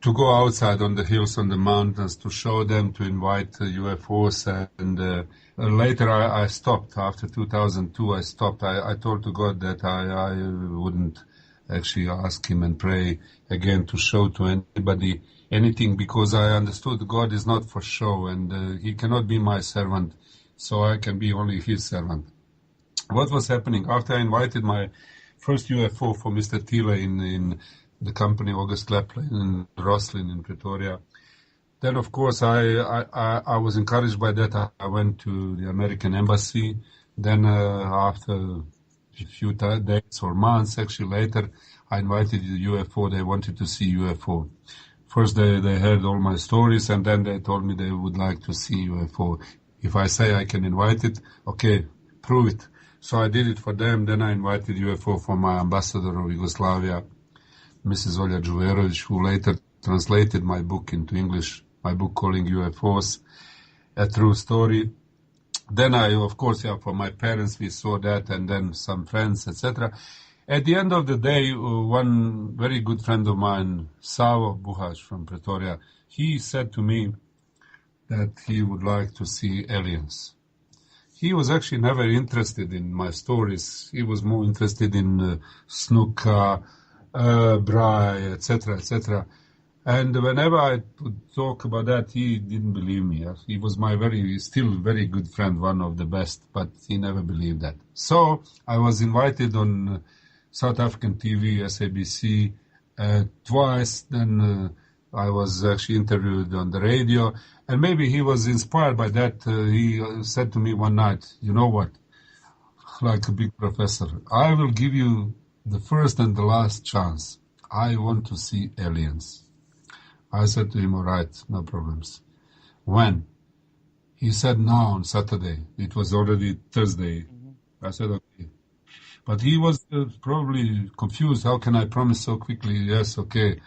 to go outside on the hills, on the mountains, to show them, to invite UFOs, and later I stopped. After 2002, I stopped. I told to God that I wouldn't actually ask him and pray again to show to anybody anything, because I understood God is not for show, and he cannot be my servant, so I can be only his servant. What was happening after I invited my first UFO for Mr. Thiele in the company August Lapland in Roslin in Pretoria? Then, of course, I was encouraged by that. I went to the American embassy. Then, after a few days or months, actually later, I invited the UFO. They wanted to see UFO. First, they heard all my stories, and then they told me they would like to see UFO. If I say I can invite it, okay, prove it. So I did it for them. Then I invited UFO for my ambassador of Yugoslavia, Mrs. Olja Đuverović, who later translated my book into English, my book calling UFOs, A True Story. Then I, of course, for my parents, we saw that, and then some friends, etc. At the end of the day, one very good friend of mine, Savo Buhac from Pretoria, he said to me that he would like to see aliens. He was actually never interested in my stories. He was more interested in snooker, braai, etc., etc. And whenever I would talk about that, he didn't believe me. He was my still very good friend, one of the best, but he never believed that. So I was invited on South African TV, SABC, twice. Then I was actually interviewed on the radio. And maybe he was inspired by that. He said to me one night, you know what, like a big professor, I will give you the first and the last chance. I want to see aliens. I said to him, all right, no problems. When? He said, now on Saturday. It was already Thursday. I said, okay. But he was probably confused. How can I promise so quickly? Yes, okay.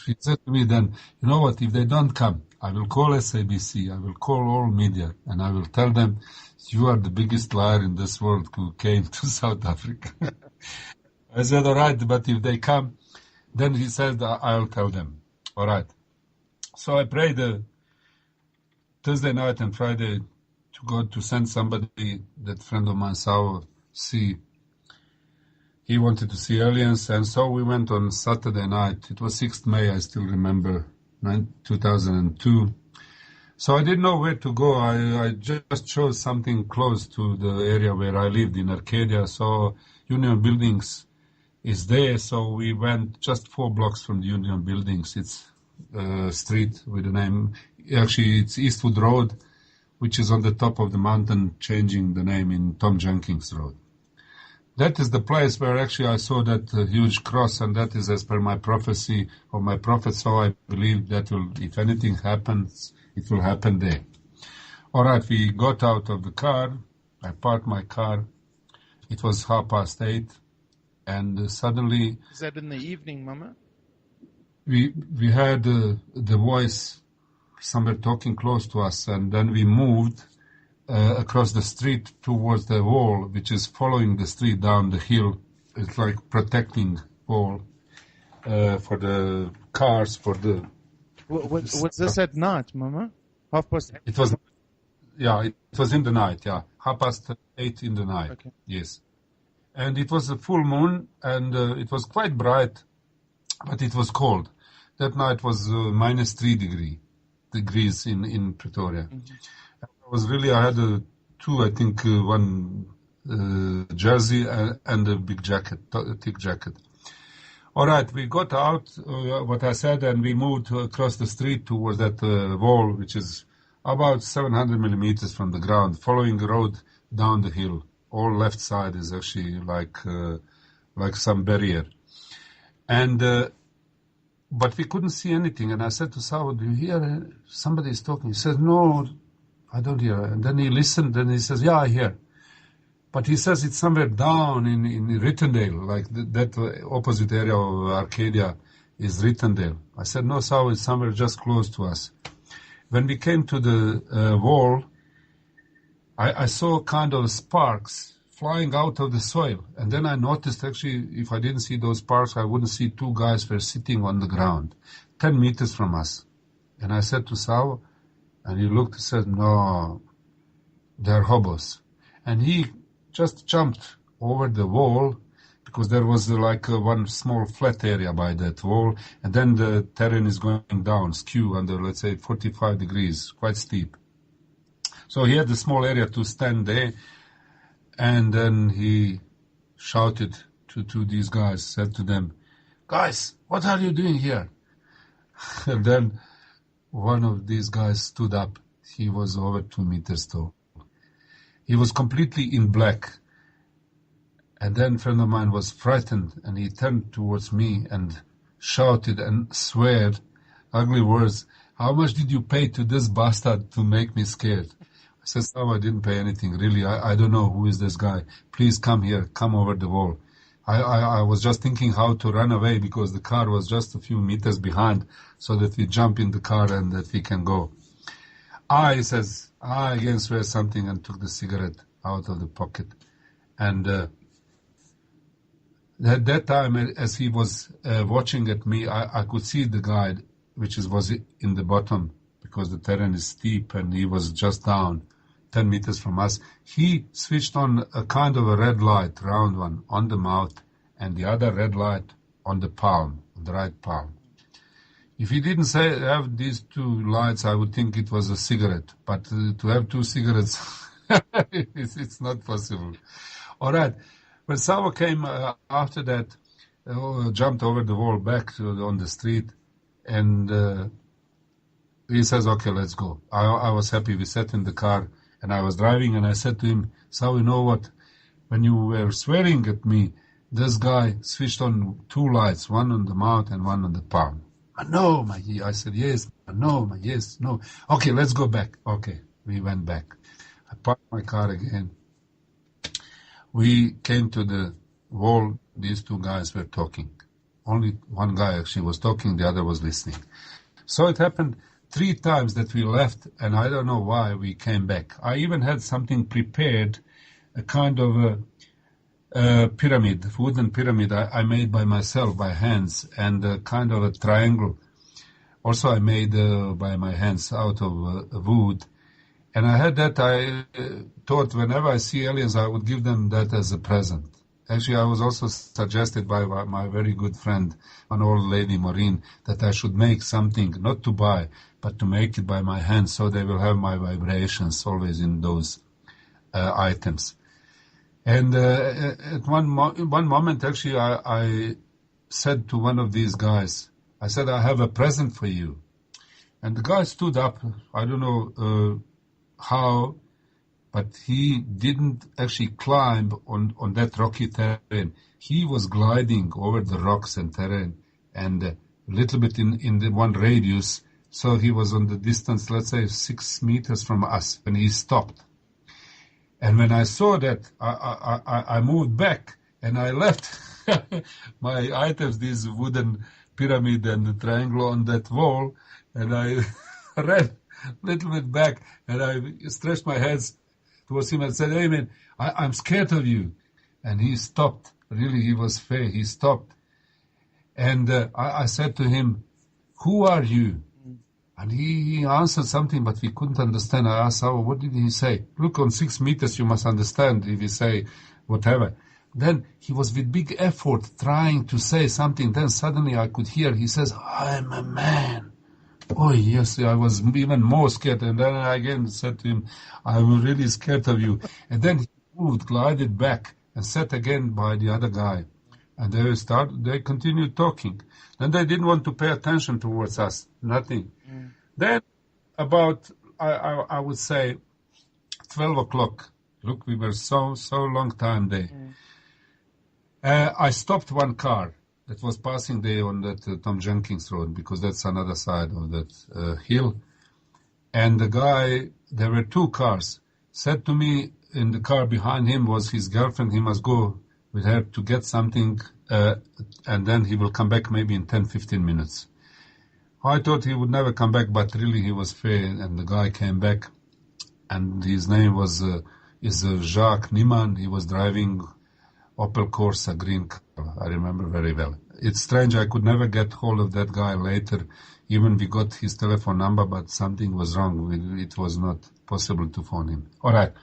He said to me then, you know what, if they don't come, I will call SABC, I will call all media, and I will tell them, you are the biggest liar in this world who came to South Africa. I said, all right, but if they come, then he said, I'll tell them. All right. So I prayed Thursday night and Friday to God to send somebody, that friend of mine, Sao, see. He wanted to see aliens, and so we went on Saturday night. It was 6th May, I still remember, 2002. So I didn't know where to go. I just chose something close to the area where I lived in Arcadia. So Union Buildings is there. So we went just 4 blocks from the Union Buildings. It's a street with the name. Actually, it's Eastwood Road, which is on the top of the mountain, changing the name in Tom Jenkins Road. That is the place where actually I saw that huge cross, and that is as per my prophecy of my prophet. So I believe that will, if anything happens, it will happen there. All right, we got out of the car. I parked my car. It was 8:30, and suddenly... Is that in the evening, Mama? We heard the voice somewhere talking close to us, and then we moved across the street towards the wall, which is following the street down the hill. It's like protecting wall for the cars, for the... Was this at night, Mama? 8:30? It was, it was in the night, 8:30 in the night, okay. Yes. And it was a full moon, and it was quite bright, but it was cold. That night was -3 degrees in Pretoria. Mm-hmm. I had one jersey and a big jacket, thick jacket. All right, we got out, what I said, and we moved across the street towards that wall, which is about 700 millimeters from the ground, following the road down the hill. All left side is actually like some barrier. And but we couldn't see anything. And I said to Sao, do you hear somebody is talking? He says, no, I don't hear. And then he listened, and he says, yeah, I hear. But he says it's somewhere down in Rittendale, like that opposite area of Arcadia is Rittendale. I said, no, Sao, it's somewhere just close to us. When we came to the wall, I saw kind of sparks flying out of the soil. And then I noticed, actually, if I didn't see those sparks, I wouldn't see 2 guys were sitting on the ground, 10 meters from us. And I said to Sao, and he looked and said, no, they're hobos. And he just jumped over the wall, because there was one small flat area by that wall, and then the terrain is going down, skew under, let's say, 45 degrees, quite steep. So he had a small area to stand there, and then he shouted to these guys, said to them, guys, what are you doing here? And then one of these guys stood up. He was over 2 meters tall. He was completely in black. And then a friend of mine was frightened, and he turned towards me and shouted and sweared ugly words. How much did you pay to this bastard to make me scared? I said, "Oh, I didn't pay anything. Really, I don't know who is this guy. Please come here, come over the wall." I was just thinking how to run away because the car was just a few meters behind so that we jump in the car and that we can go. He says, I again swear something and took the cigarette out of the pocket. And at that time, as he was watching at me, I could see the guide, which was in the bottom because the terrain is steep and he was just down 10 meters from us. He switched on a kind of a red light, round one, on the mouth and the other red light on the palm, on the right palm. If he didn't have these two lights, I would think it was a cigarette. But to have two cigarettes, it's not possible. All right. When Savo came after that, jumped over the wall back on the street, and he says, "Okay, let's go." I was happy. We sat in the car, and I was driving, and I said to him, "Savo, you know what? When you were swearing at me, this guy switched on two lights, one on the mouth and one on the palm." "No, I said, "Yes, no, yes, no." "Okay, let's go back." Okay, we went back. I parked my car again. We came to the wall. These two guys were talking. Only one guy actually was talking, the other was listening. So it happened 3 times that we left, and I don't know why we came back. I even had something prepared, a kind of a pyramid, wooden pyramid I made by myself, by hands, and a kind of a triangle. Also I made by my hands out of wood. And I had that, I thought whenever I see aliens, I would give them that as a present. Actually, I was also suggested by my very good friend, an old lady, Maureen, that I should make something, not to buy, but to make it by my hands, so they will have my vibrations always in those items. And at one moment, actually, I said to one of these guys, I said, "I have a present for you." And the guy stood up, I don't know how, but he didn't actually climb on that rocky terrain. He was gliding over the rocks and terrain and a little bit in the one radius. So he was on the distance, let's say 6 meters from us, when he stopped. And when I saw that, I moved back and I left my items, this wooden pyramid and the triangle on that wall, and I ran a little bit back and I stretched my hands towards him and said, "Hey man, I'm scared of you." And he stopped. Really, he was fair. He stopped. And I said to him, "Who are you?" And he answered something, but we couldn't understand. I asked, "What did he say?" "Look, on 6 meters you must understand if he say whatever." Then he was with big effort trying to say something. Then suddenly I could hear, he says, "I'm a man." Oh, yes, I was even more scared. And then I again said to him, "I'm really scared of you." And then he moved, glided back, and sat again by the other guy. And they continued talking. Then they didn't want to pay attention towards us, nothing. Then about, I would say, 12 o'clock. Look, we were so long time there. I stopped one car that was passing there on that Tom Jenkins Road, because that's another side of that hill. And the guy, there were 2 cars, said to me, in the car behind him was his girlfriend. He must go with her to get something, and then he will come back maybe in 10-15 minutes. I thought he would never come back, but really he was fair, and the guy came back, and his name was Jacques Niemann. He was driving Opel Corsa, green color. I remember very well. It's strange, I could never get hold of that guy later. Even we got his telephone number, but something was wrong. It was not possible to phone him. All right.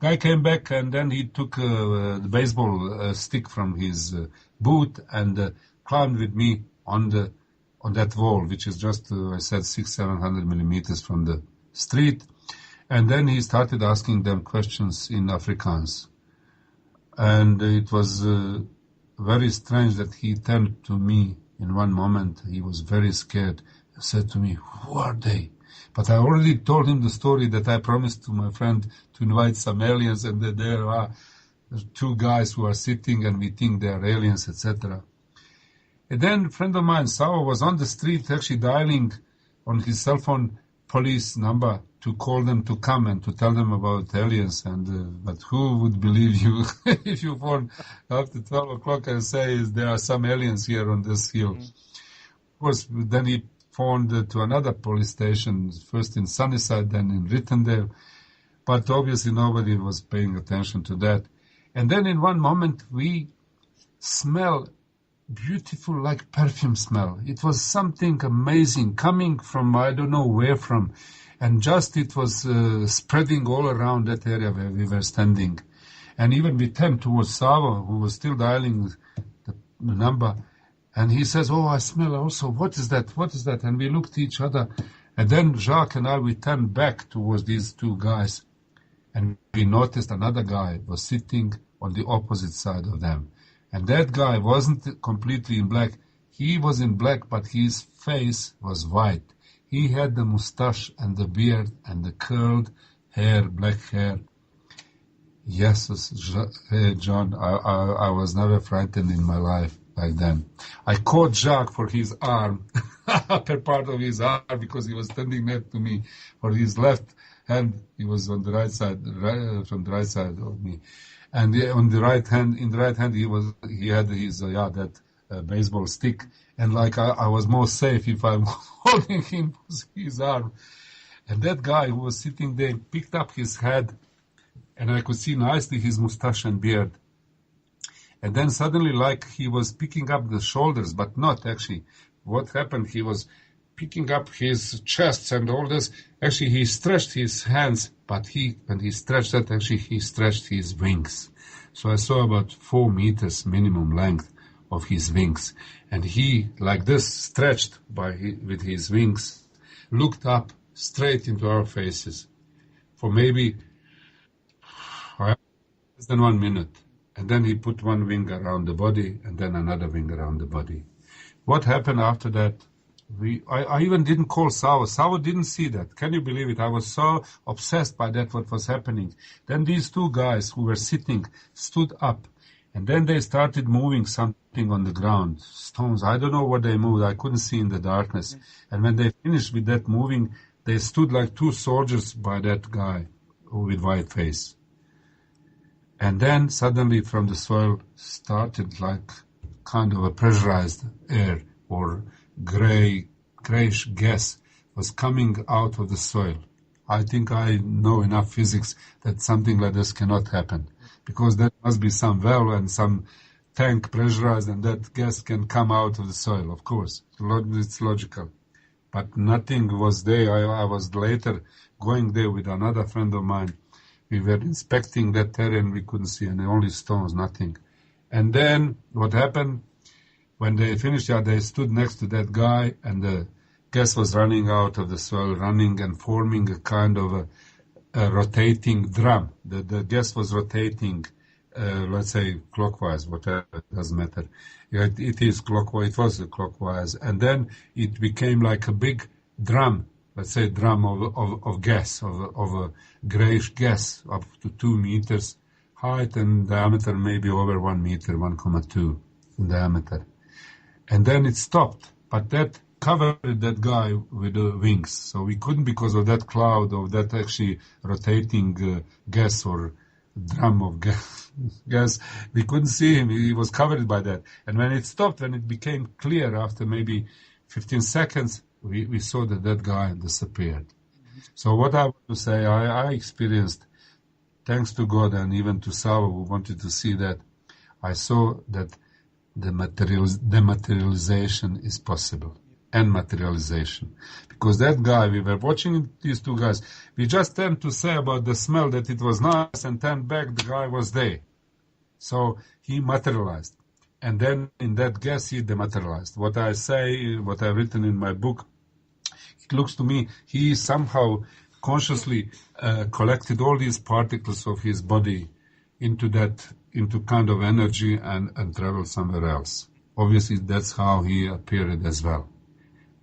Guy came back, and then he took the baseball stick from his boot and climbed with me on that wall, which is just, I said, 600-700 millimeters from the street. And then he started asking them questions in Afrikaans. And it was very strange that he turned to me in one moment. He was very scared. He said to me, "Who are they?" But I already told him the story that I promised to my friend to invite some aliens, and that there are 2 guys who are sitting and we think they are aliens, etc. And then a friend of mine, Savo, was on the street actually dialing on his cell phone police number to call them to come and to tell them about aliens. And but who would believe you if you phone after 12 o'clock and say there are some aliens here on this hill? Of course, then he phoned to another police station, first in Sunnyside, then in Rittendale. But obviously nobody was paying attention to that. And then in one moment we smell beautiful, like perfume smell. It was something amazing coming from I don't know where from. And just it was spreading all around that area where we were standing. And even we turned towards Savo, who was still dialing the number. And he says, oh, I smell also. What is that? What is that? And we looked at each other. And then Jacques and I, we turned back towards these two guys. And we noticed another guy was sitting on the opposite side of them. And that guy wasn't completely in black. He was in black, but his face was white. He had the mustache and the beard and the curled hair, black hair. Yes, John, I was never frightened in my life like then. I caught Jacques for his arm, upper part of his arm, because he was standing next to me. For his left hand, he was on the right side, from the right side of me. And on the right hand, in the right hand, he had his, baseball stick. And like I was more safe if I'm holding him his arm. And that guy who was sitting there picked up his head, and I could see nicely his mustache and beard. And then suddenly, like he was picking up the shoulders, but not actually. What happened? He was picking up his chest and all this. Actually, he stretched his hands, but when he stretched that, actually he stretched his wings. So I saw about 4 meters minimum length of his wings. And he, like this, stretched with his wings, looked up straight into our faces for maybe less than 1 minute. And then he put one wing around the body and then another wing around the body. What happened after that? I even didn't call Savo. Savo didn't see that. Can you believe it? I was so obsessed by that, what was happening. Then these two guys who were sitting stood up. And then they started moving something on the ground. Stones. I don't know what they moved. I couldn't see in the darkness. And when they finished with that moving, they stood like 2 soldiers by that guy with white face. And then suddenly from the soil started like kind of a pressurized air or grayish gas was coming out of the soil. I think I know enough physics that something like this cannot happen, because there must be some valve and some tank pressurized, and that gas can come out of the soil, of course. It's logical. But nothing was there. I was later going there with another friend of mine. We were inspecting that terrain. We couldn't see any, only stones, nothing. And then what happened? When they finished, they stood next to that guy, and the gas was running out of the soil, running and forming a kind of a rotating drum. The gas was rotating, let's say clockwise, whatever, it doesn't matter. It is clockwise, it was clockwise. And then it became like a big drum, let's say drum of gas, of a grayish gas, up to 2 meters height and diameter, maybe over 1 meter, 1.2 in diameter. And then it stopped, but that covered that guy with the wings. So we couldn't, because of that cloud, of that actually rotating gas or drum of gas, we couldn't see him. He was covered by that. And when it stopped, when it became clear after maybe 15 seconds, we saw that guy disappeared. So what I want to say, I experienced, thanks to God and even to Savo, who wanted to see that, I saw that dematerialization is possible, and materialization. Because that guy, we were watching these two guys, we just tend to say about the smell that it was nice, and turned back, the guy was there. So he materialized. And then in that gas, he dematerialized. What I say, what I've written in my book, it looks to me, he somehow consciously collected all these particles of his body into kind of energy and traveled somewhere else. Obviously, that's how he appeared as well.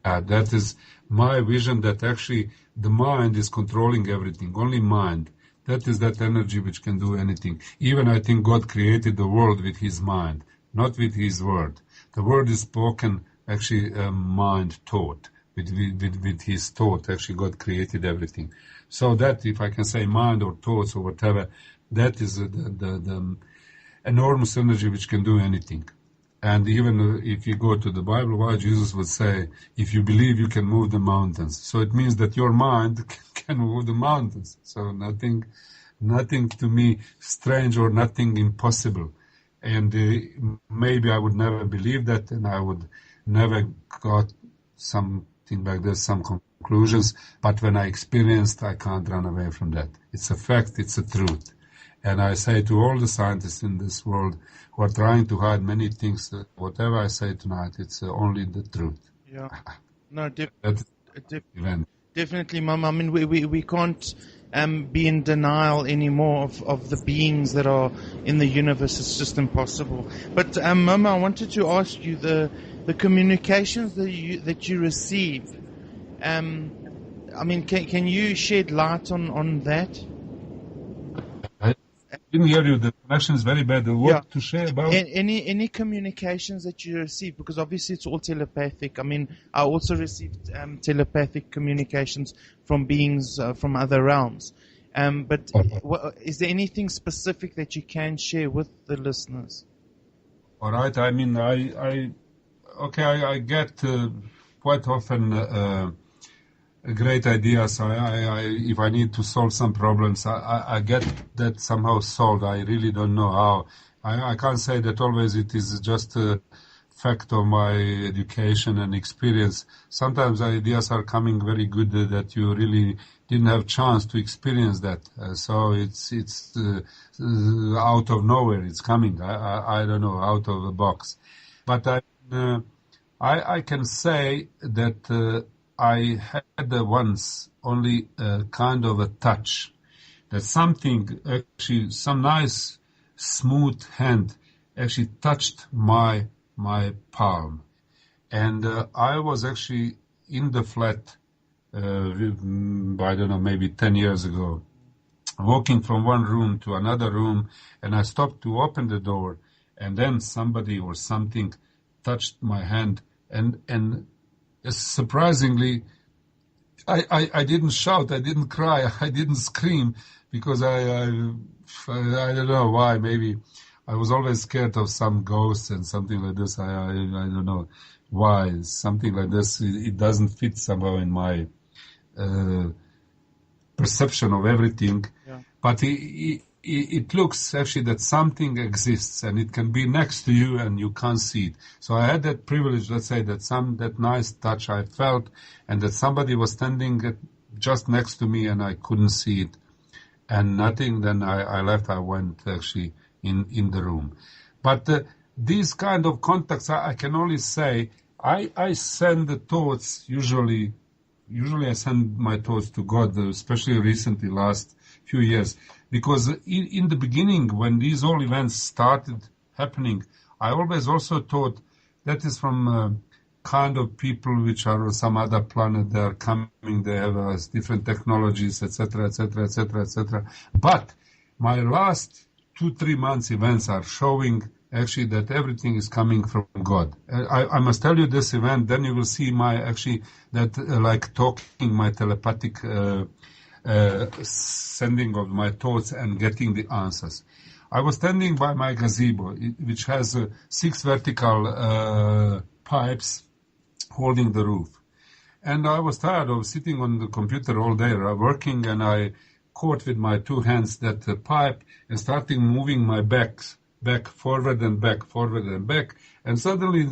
That is my vision, that actually the mind is controlling everything, only mind. That is that energy which can do anything. Even I think God created the world with his mind, not with his word. The word is spoken, actually mind taught. with his thought. Actually, God created everything. So that, if I can say mind or thoughts or whatever, that is the enormous energy which can do anything. And even if you go to the Bible, why Jesus would say, if you believe, you can move the mountains. So it means that your mind can move the mountains. So nothing to me strange or nothing impossible. And maybe I would never believe that, and I would never got something like this, some conclusions. But when I experienced, I can't run away from that. It's a fact, it's a truth. And I say to all the scientists in this world who are trying to hide many things, whatever I say tonight, it's only the truth. Yeah. No, event. Definitely, Mum. I mean, we can't be in denial anymore of the beings that are in the universe. It's just impossible. But, Mum, I wanted to ask you the communications that you receive. I mean, can you shed light on that? I didn't hear you. The connection is very bad. What to share about? Any communications that you receive? Because obviously it's all telepathic. I mean, I also received telepathic communications from beings from other realms. But is there anything specific that you can share with the listeners? All right. I mean, I get quite often great ideas. If I need to solve some problems, I get that somehow solved. I really don't know how. I can't say that always it is just a fact of my education and experience. Sometimes ideas are coming very good that you really didn't have chance to experience that. So it's out of nowhere. It's coming. I don't know, out of the box. But I can say that I had once only kind of a touch that something actually, some nice smooth hand actually touched my palm. And I was actually in the flat, I don't know, maybe 10 years ago, walking from one room to another room, and I stopped to open the door, and then somebody or something touched my hand, and surprisingly, I didn't shout, I didn't cry, I didn't scream, because I don't know why. Maybe I was always scared of some ghosts and something like this. I don't know why. Something like this, it doesn't fit somehow in my perception of everything. Yeah. But it looks actually that something exists and it can be next to you and you can't see it. So I had that privilege, let's say, that nice touch I felt, and that somebody was standing just next to me and I couldn't see it. And nothing, then I left, I went actually in the room. But these kind of contacts, I can only say, I send the thoughts, usually I send my thoughts to God, especially recently, last few years. Because in the beginning, when these all events started happening, I always also thought that is from kind of people which are on some other planet. They are coming, they have different technologies, etc., etc., etc., etc. But my last 2-3 months events are showing actually that everything is coming from God. I must tell you this event, then you will see like talking, my telepathic sending of my thoughts and getting the answers. I was standing by my gazebo, which has 6 vertical pipes holding the roof. And I was tired of sitting on the computer all day working, and I caught with my 2 hands that pipe and started moving my back forward and back. And suddenly,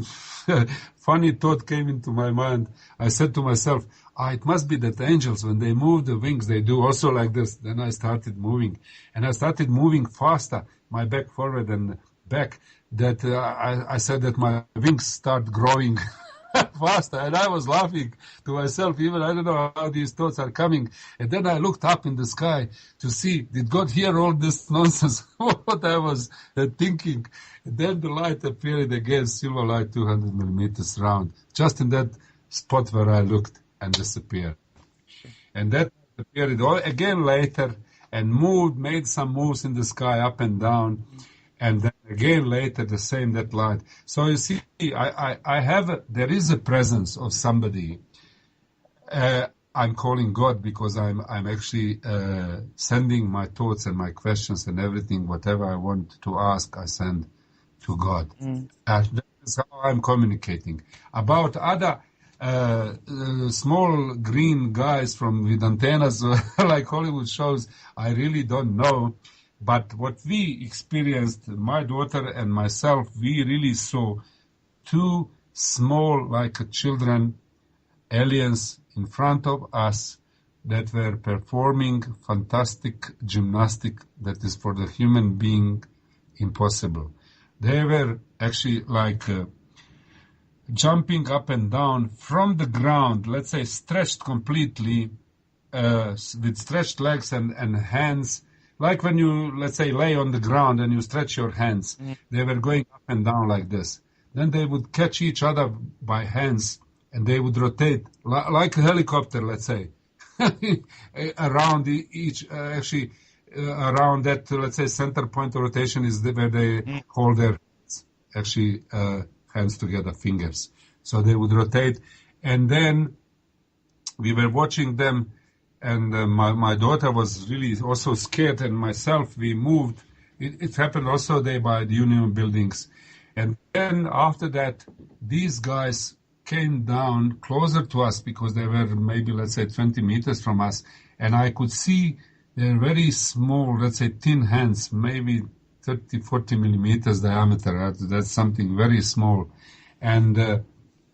funny thought came into my mind. I said to myself, it must be that angels, when they move the wings, they do also like this. Then I started moving, and I started moving faster, my back forward and back, that I said that my wings start growing faster, and I was laughing to myself. Even I don't know how these thoughts are coming. And then I looked up in the sky to see, did God hear all this nonsense, what I was thinking? And then the light appeared again, silver light, 200 millimeters round, just in that spot where I looked, and disappeared. And that appeared again later and made some moves in the sky up and down. And then again later the same, that light. So you see, there is a presence of somebody I'm calling God because I'm actually sending my thoughts and my questions and everything, whatever I want to ask, I send to God. That is how I'm communicating. About other small green guys with antennas like Hollywood shows, I really don't know. But what we experienced, my daughter and myself, we really saw two small, like children, aliens in front of us that were performing fantastic gymnastic that is for the human being impossible. They were actually like jumping up and down from the ground, let's say stretched completely, with stretched legs and hands, like when you, let's say, lay on the ground and you stretch your hands. They were going up and down like this. Then they would catch each other by hands and they would rotate like a helicopter, let's say, around around that, let's say, center point of rotation is where they hold their hands together, fingers. So they would rotate. And then we were watching them, and my daughter was really also scared, and myself, we moved. It happened also there by the Union buildings. And then after that, these guys came down closer to us because they were maybe, let's say, 20 meters from us. And I could see their very small, let's say, thin hands, maybe 30, 40 millimeters diameter. That's something very small. And I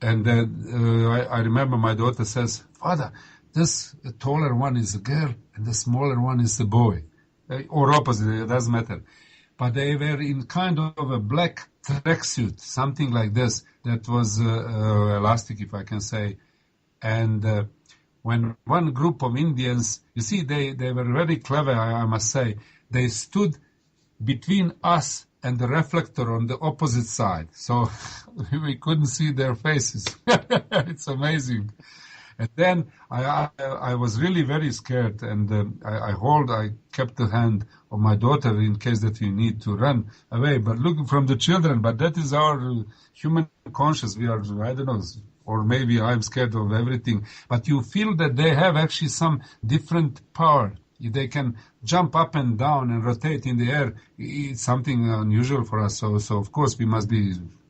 remember my daughter says, "Father, this taller one is a girl and the smaller one is a boy." Or opposite, it doesn't matter. But they were in kind of a black tracksuit, something like this, that was elastic, if I can say. And when one group of Indians, you see, they were very clever, I must say. They stood between us and the reflector on the opposite side. So we couldn't see their faces. It's amazing. And then I was really very scared, and I kept the hand of my daughter in case that we need to run away. But looking from the children, but that is our human conscience. We are, I don't know, or maybe I'm scared of everything. But you feel that they have actually some different power. They can jump up and down and rotate in the air. It's something unusual for us. So of course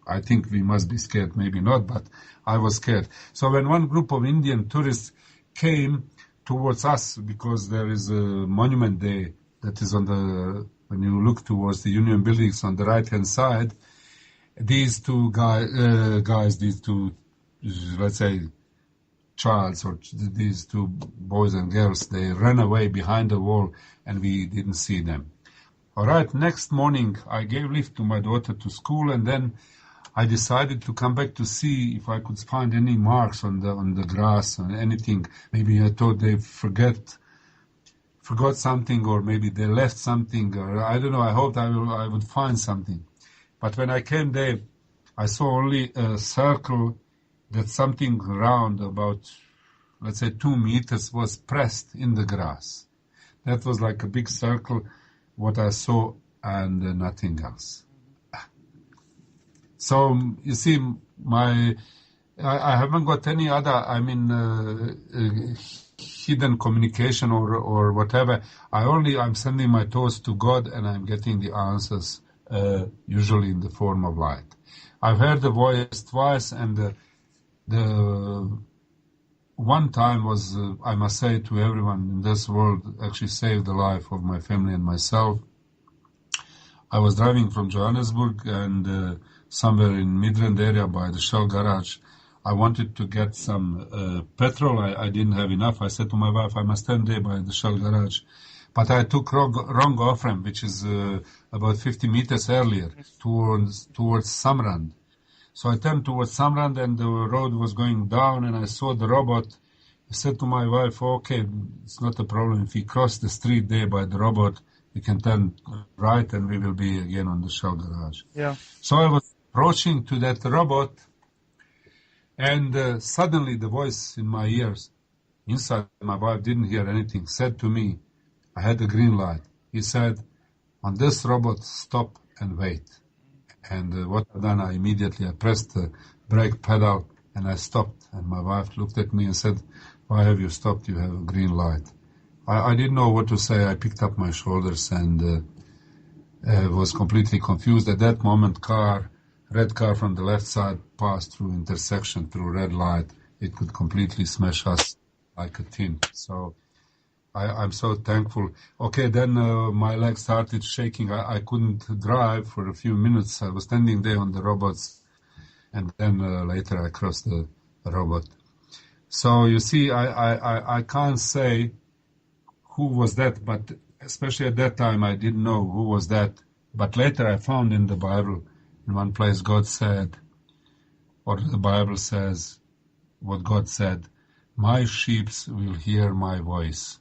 I think we must be scared, maybe not, but I was scared. So when one group of Indian tourists came towards us, because there is a monument there that is when you look towards the Union buildings on the right-hand side, these two these two, let's say, childs, or these two boys and girls, they ran away behind the wall and we didn't see them. All right, next morning I gave lift to my daughter to school, and then I decided to come back to see if I could find any marks on the grass or anything. Maybe I thought they forgot something, or maybe they left something, or I don't know. I hoped I would find something. But when I came there, I saw only a circle that something round about, let's say, 2 meters was pressed in the grass. That was like a big circle, what I saw, and nothing else. So, you see, I haven't got any other, hidden communication or whatever. I'm sending my thoughts to God, and I'm getting the answers, usually in the form of light. I've heard the voice twice, and the one time was, I must say to everyone in this world, actually saved the life of my family and myself. I was driving from Johannesburg, and somewhere in Midrand area by the Shell garage, I wanted to get some petrol. I didn't have enough. I said to my wife, I must stand there by the Shell garage. But I took wrong off-ramp, which is about 50 meters earlier, towards Samrand. So I turned towards Samrand, and the road was going down, and I saw the robot. I said to my wife, okay, it's not a problem. If we cross the street there by the robot, we can turn right, and we will be again on the Shell garage. Yeah. So I was approaching to that robot, and suddenly the voice in my ears, inside, my wife didn't hear anything, said to me, I had a green light. He said, on this robot, stop and wait. And what I done, I immediately pressed the brake pedal, and I stopped. And my wife looked at me and said, "Why have you stopped? You have a green light." I didn't know what to say. I picked up my shoulders and was completely confused. At that moment, red car from the left side passed through intersection, through red light. It could completely smash us like a tin. So I'm so thankful. Okay, then my legs started shaking. I couldn't drive for a few minutes. I was standing there on the robots, and then later I crossed the robot. So you see, I can't say who was that, but especially at that time I didn't know who was that. But later I found in the Bible, in one place God said, or the Bible says, what God said, "My sheep will hear my voice."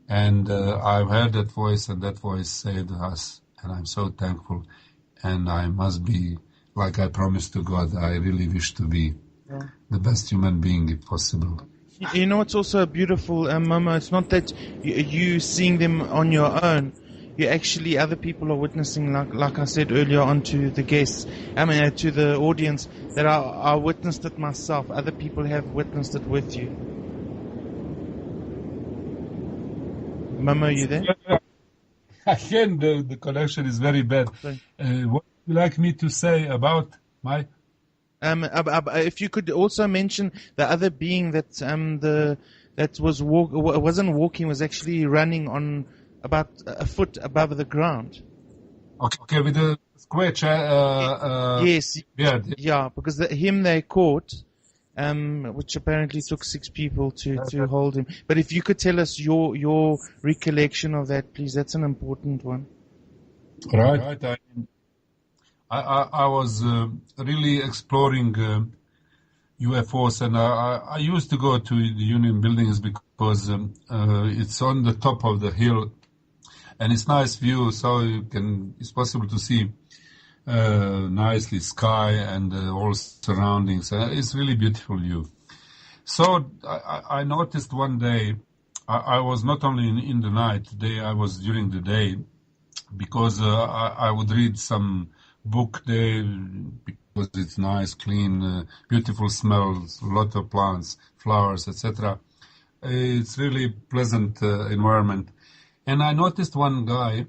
And I've heard that voice, and that voice saved us, and I'm so thankful. And I must be, like I promised to God, I really wish to be the best human being if possible. You know, it's also beautiful, Momo. It's not that you seeing them on your own. You actually, other people are witnessing, like I said earlier on to the guests, to the audience, that I witnessed it myself. Other people have witnessed it with you. Momo, are you there? Again, the connection is very bad. What would you like me to say about my... if you could also mention the other being that wasn't walking, was actually running on about a foot above the ground. Okay, with the square chair. Yes, yeah, because him they caught, which apparently took 6 people to hold him. But if you could tell us your recollection of that, please, that's an important one. Right. I was really exploring UFOs, and I used to go to the Union buildings because it's on the top of the hill, and it's nice view, so it's possible to see nicely sky and all surroundings. It's really beautiful view. So I noticed one day, I was not only in the night, I was during the day, because I would read some book there because it's nice, clean, beautiful smells, a lot of plants, flowers, etc. It's really pleasant environment. And I noticed one guy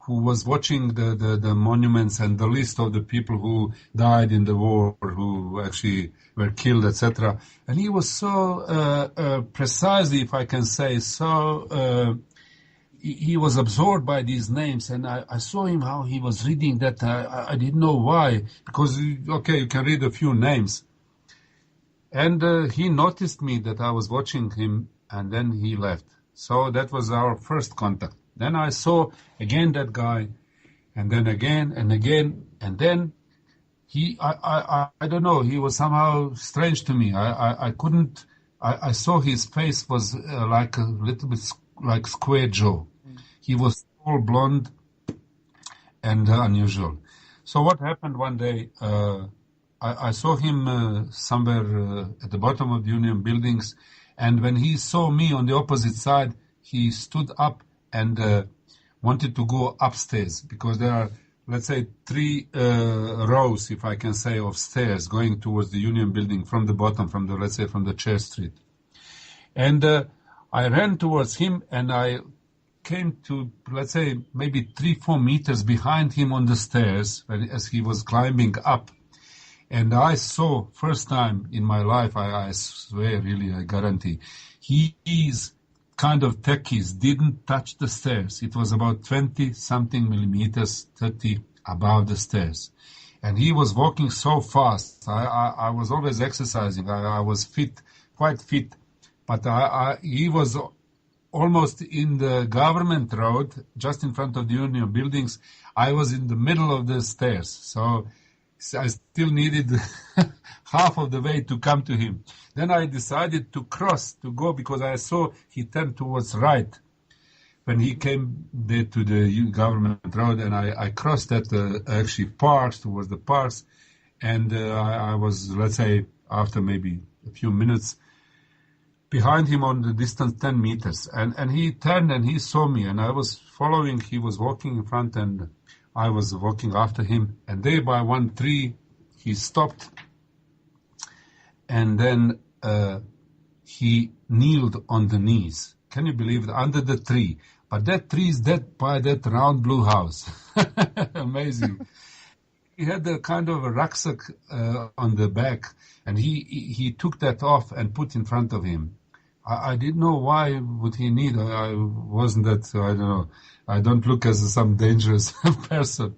who was watching the monuments and the list of the people who died in the war, who actually were killed, etc. And he was so precisely, if I can say, he was absorbed by these names, and I saw him how he was reading that. I didn't know why, because, okay, you can read a few names. And he noticed me that I was watching him, and then he left. So that was our first contact. Then I saw again that guy, and then again and again, and then I don't know, he was somehow strange to me. I saw his face was like a little bit like square jaw. He was all blonde and unusual. So what happened one day, I saw him somewhere at the bottom of the Union buildings, and when he saw me on the opposite side, he stood up and wanted to go upstairs, because there are, let's say, 3 rows, if I can say, of stairs going towards the Union building from the bottom, from the Chair Street. And I ran towards him, and I came to, let's say, maybe 3-4 meters behind him on the stairs as he was climbing up. And I saw, first time in my life, I swear, really, I guarantee, his kind of techies didn't touch the stairs. It was about 20-something millimeters, 30 above the stairs. And he was walking so fast. I was always exercising. I was fit, quite fit. But he was almost in the government road, just in front of the Union buildings. I was in the middle of the stairs. So I still needed half of the way to come to him. Then I decided to go, because I saw he turned towards right when he came there to the government road, and I crossed that actually towards the parks, and I was, let's say, after maybe a few minutes, behind him on the distance 10 meters. And he turned and he saw me, and I was following. He was walking in front and I was walking after him. And there by one tree, he stopped. and then he kneeled on the knees. Can you believe it? Under the tree. But that tree is that by that round blue house. Amazing. He had a kind of a rucksack on the back, and he took that off and put in front of him. I didn't know why would he need. I wasn't that. I don't know. I don't look as some dangerous person.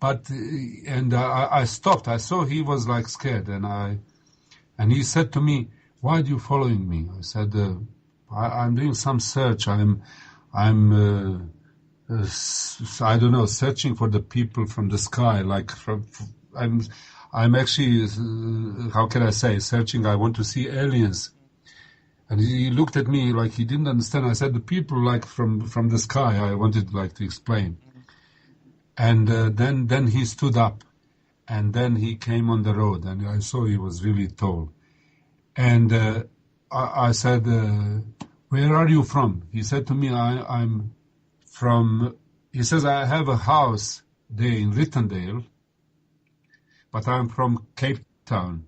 But and I stopped. I saw he was like scared, and he said to me, "Why are you following me?" I said, "I'm doing some search. I'm I don't know, searching for the people from the sky. I'm actually, how can I say, searching. I want to see aliens." And he looked at me like he didn't understand. I said, "The people like from the sky." I wanted like to explain. And then he stood up, and then he came on the road, and I saw he was really tall. And I said, "Where are you from?" He said to me, "I'm from," he says, "I have a house there in Rittendale, but I'm from Cape Town."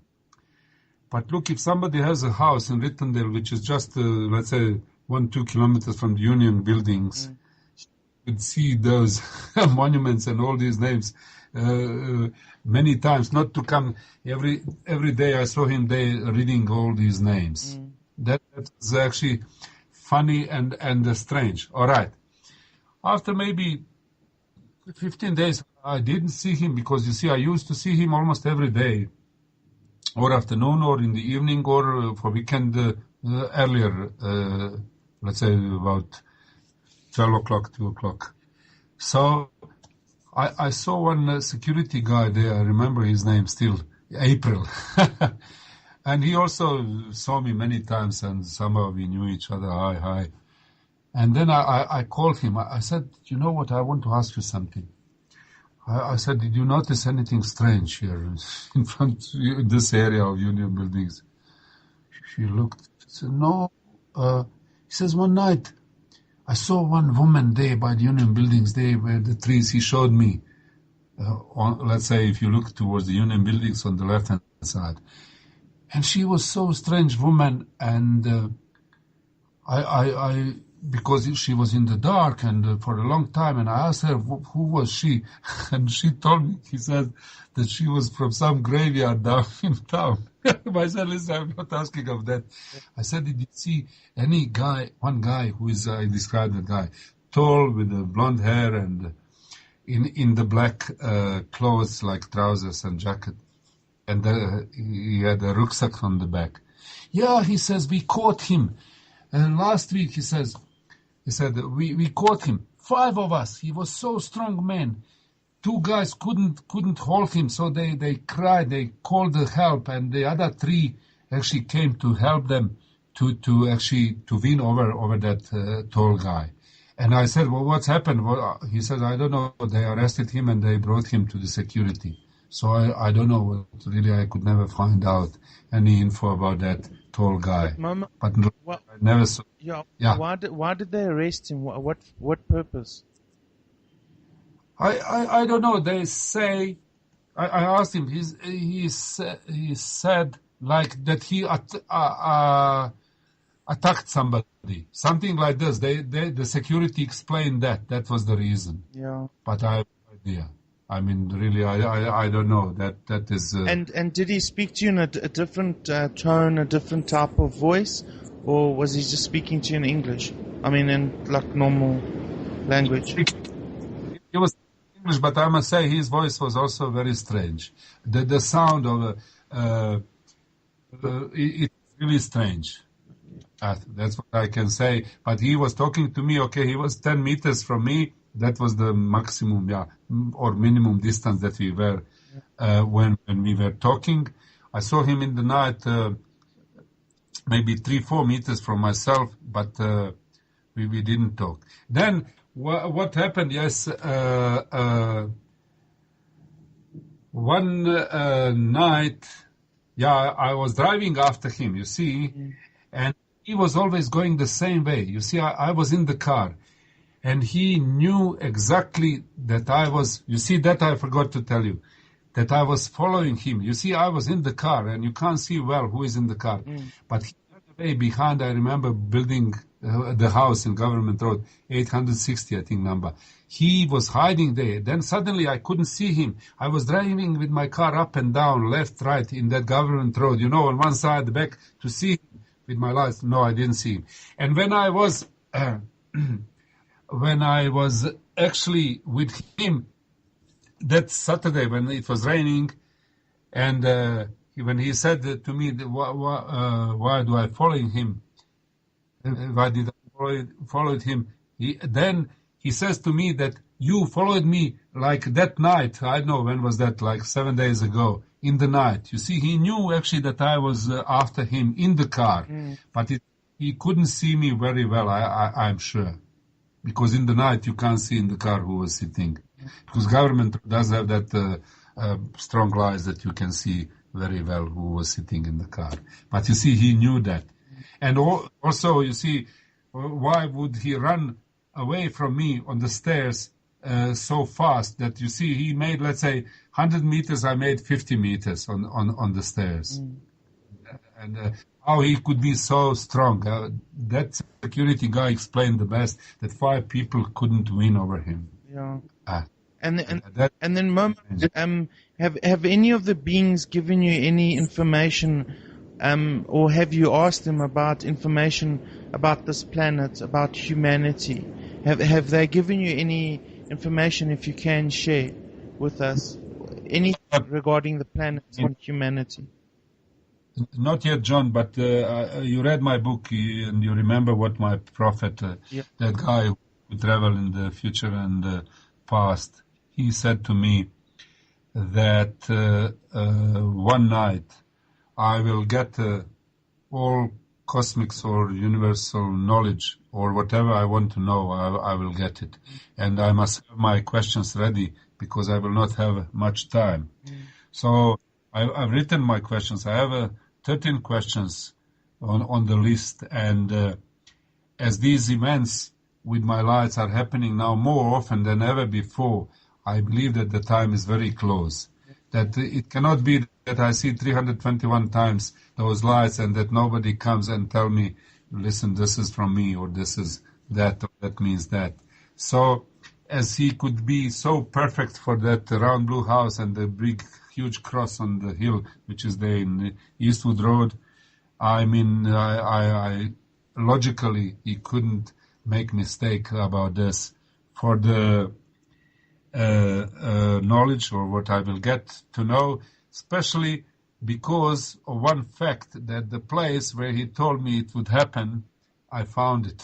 But look, if somebody has a house in Rittendale, which is just, let's say, 1-2 kilometers from the Union buildings, you could see those monuments and all these names many times. Not to come every day. I saw him there reading all these names. That's actually funny and strange. All right. After maybe 15 days, I didn't see him because, you see, I used to see him almost every day, or afternoon, or in the evening, or for weekend earlier, let's say about 12 o'clock, 2 o'clock. So I saw one security guy there. I remember his name still, April. And he also saw me many times, and somehow we knew each other. Hi. And then I called him. I said, "You know what? I want to ask you something." I said, "Did you notice anything strange here in front in this area of Union buildings?" She looked. She said, "No." He says, "One night I saw one woman there by the Union buildings, there where the trees." He showed me. Let's say if you look towards the Union buildings on the left-hand side. And she was so strange woman, and I because she was in the dark and for a long time, and I asked her who was she, and she told me, he said that she was from some graveyard down in town. I said, "Listen, I'm not asking of that." I said, "Did you see any guy, one guy who is, I described the guy, tall with the blonde hair and in the black clothes like trousers and jacket, and he had a rucksack on the back?" "Yeah," he says, "we caught him. And last week," he said, we caught him. 5 of us. He was so strong, man. 2 guys couldn't hold him, so they cried. They called the help, and the other 3 actually came to help them to win over that tall guy. And I said, "Well, what's happened?" Well, he said, "I don't know. They arrested him and they brought him to the security. So I don't know. Really, I could never find out any info about that tall guy." But I never saw. Yeah. Why did they arrest him? What purpose? I don't know. They say. I asked him. He said like that he attacked somebody, something like this. The security explained that was the reason. Yeah. But I have no idea. I mean, really, I don't know. That is. And did he speak to you in a different tone, a different type of voice, or was he just speaking to you in English? I mean, in like normal language. It was English, but I must say his voice was also very strange. The sound of it's really strange. That's what I can say. But he was talking to me. Okay, he was 10 meters from me. That was the maximum, or minimum distance that we were when we were talking. I saw him in the night, maybe 3-4 meters from myself, but we didn't talk. Then what happened? Yes, one night, I was driving after him. You see, and he was always going the same way. You see, I was in the car. And he knew exactly that I was, you see, that I forgot to tell you. that I was following him. You see, I was in the car, and you can't see well who is in the car. But he ran away behind, I remember, building the house in Government Road, 860, I think, number. He was hiding there. Then suddenly I couldn't see him. I was driving with my car up and down, left, right, in that Government Road, you know, on one side, the back, to see him with my lights. No, I didn't see him. And when I was actually with him that Saturday when it was raining, and when he said to me, why do I follow him? Why did I follow him? Then he says to me that you followed me like that night. I don't know when was that, like 7 days ago, in the night. You see, he knew actually that I was after him in the car, but he couldn't see me very well, I'm sure. Because in the night you can't see in the car who was sitting. Because government does have that strong lights that you can see very well who was sitting in the car. But you see, he knew that. And also, you see, why would he run away from me on the stairs so fast that, you see, he made, let's say, 100 meters, I made 50 meters on the stairs. And how he could be so strong. That security guy explained the best, that 5 people couldn't win over him. Yeah. And then, Mom, have any of the beings given you any information, or have you asked them about information about this planet, about humanity? Have they given you any information, if you can share with us, anything regarding the planet and humanity? Not yet, John, but you read my book and you remember what my prophet, that guy who traveled in the future and past, he said to me that one night I will get all cosmic or universal knowledge or whatever I want to know, I will get it. And I must have my questions ready because I will not have much time. So I've written my questions. I have 13 questions on the list. And as these events with my lights are happening now more often than ever before, I believe that the time is very close. That it cannot be that I see 321 times those lights and that nobody comes and tell me, listen, this is from me, or this is that, or that means that. So as he could be so perfect for that round blue house and the big, huge cross on the hill, which is there in Eastwood Road, I mean, I logically, he couldn't make mistake about this. For the knowledge or what I will get to know, especially because of one fact, that the place where he told me it would happen, I found it.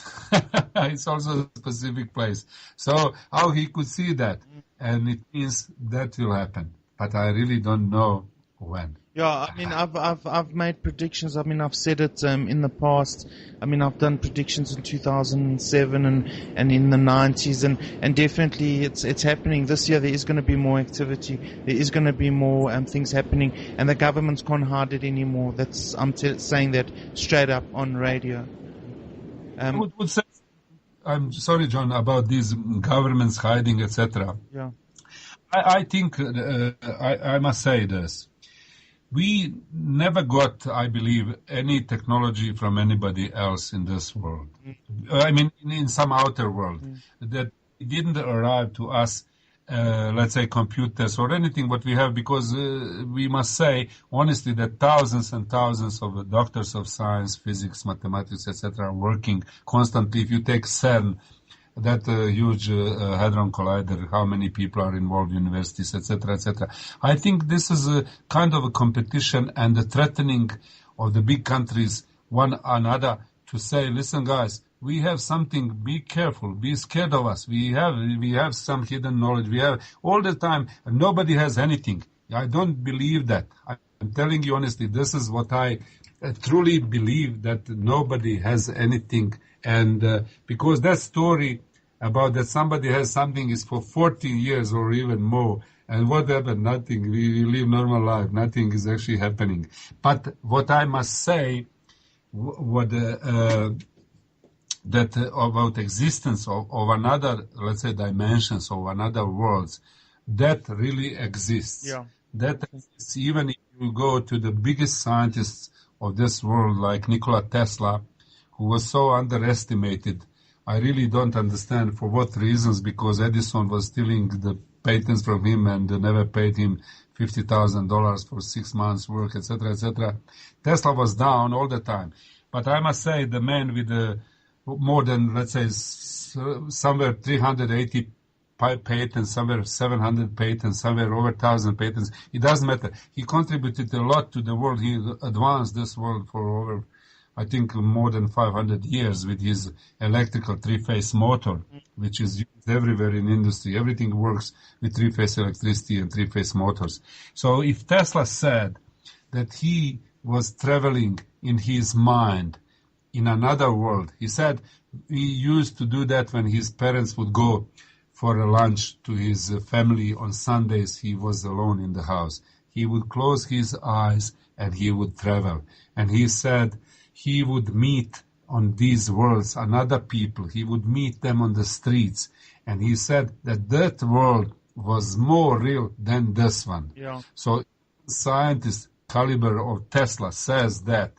It's also a specific place. So how he could see that, and it means that will happen. But I really don't know when. Yeah, I mean, I've made predictions. I mean, I've said it in the past. I mean, I've done predictions in 2007 and in the 90s, and definitely it's happening this year. There is going to be more activity. There is going to be more things happening, and the governments can't hide it anymore. I'm saying that straight up on radio. I would say, I'm sorry, John, about these governments hiding, etc. Yeah, I think I must say this. We never got, I believe, any technology from anybody else in this world. I mean, in some outer world. That it didn't arrive to us, let's say, computers or anything what we have, because we must say, honestly, that thousands and thousands of doctors of science, physics, mathematics, etc. are working constantly. If you take CERN, that huge hadron collider, how many people are involved, universities, etc., etc. I think this is a kind of a competition and a threatening of the big countries one another to say, listen, guys, we have something, be careful, be scared of us. We have some hidden knowledge. We have all the time, and nobody has anything. I don't believe that. I'm telling you honestly, this is what I truly believe, that nobody has anything. And because that story about that somebody has something is for 40 years or even more. And what happened? Nothing. We live normal life. Nothing is actually happening. But what I must say, that about existence of another, let's say, dimensions of another worlds, that really exists. Yeah. That is, even if you go to the biggest scientists of this world, like Nikola Tesla, who was so underestimated, I really don't understand for what reasons, because Edison was stealing the patents from him and never paid him $50,000 for 6 months' work, etc., etc. Tesla was down all the time. But I must say, the man with more than, let's say, somewhere 380 patents, somewhere 700 patents, somewhere over 1,000 patents, it doesn't matter. He contributed a lot to the world. He advanced this world for over, I think, more than 500 years with his electrical three-phase motor, which is used everywhere in industry. Everything works with three-phase electricity and three-phase motors. So if Tesla said that he was traveling in his mind in another world, he said he used to do that when his parents would go for a lunch to his family on Sundays. He was alone in the house. He would close his eyes and he would travel. And he said he would meet on these worlds another people. He would meet them on the streets. And he said that that world was more real than this one. Yeah. So scientist caliber of Tesla says that,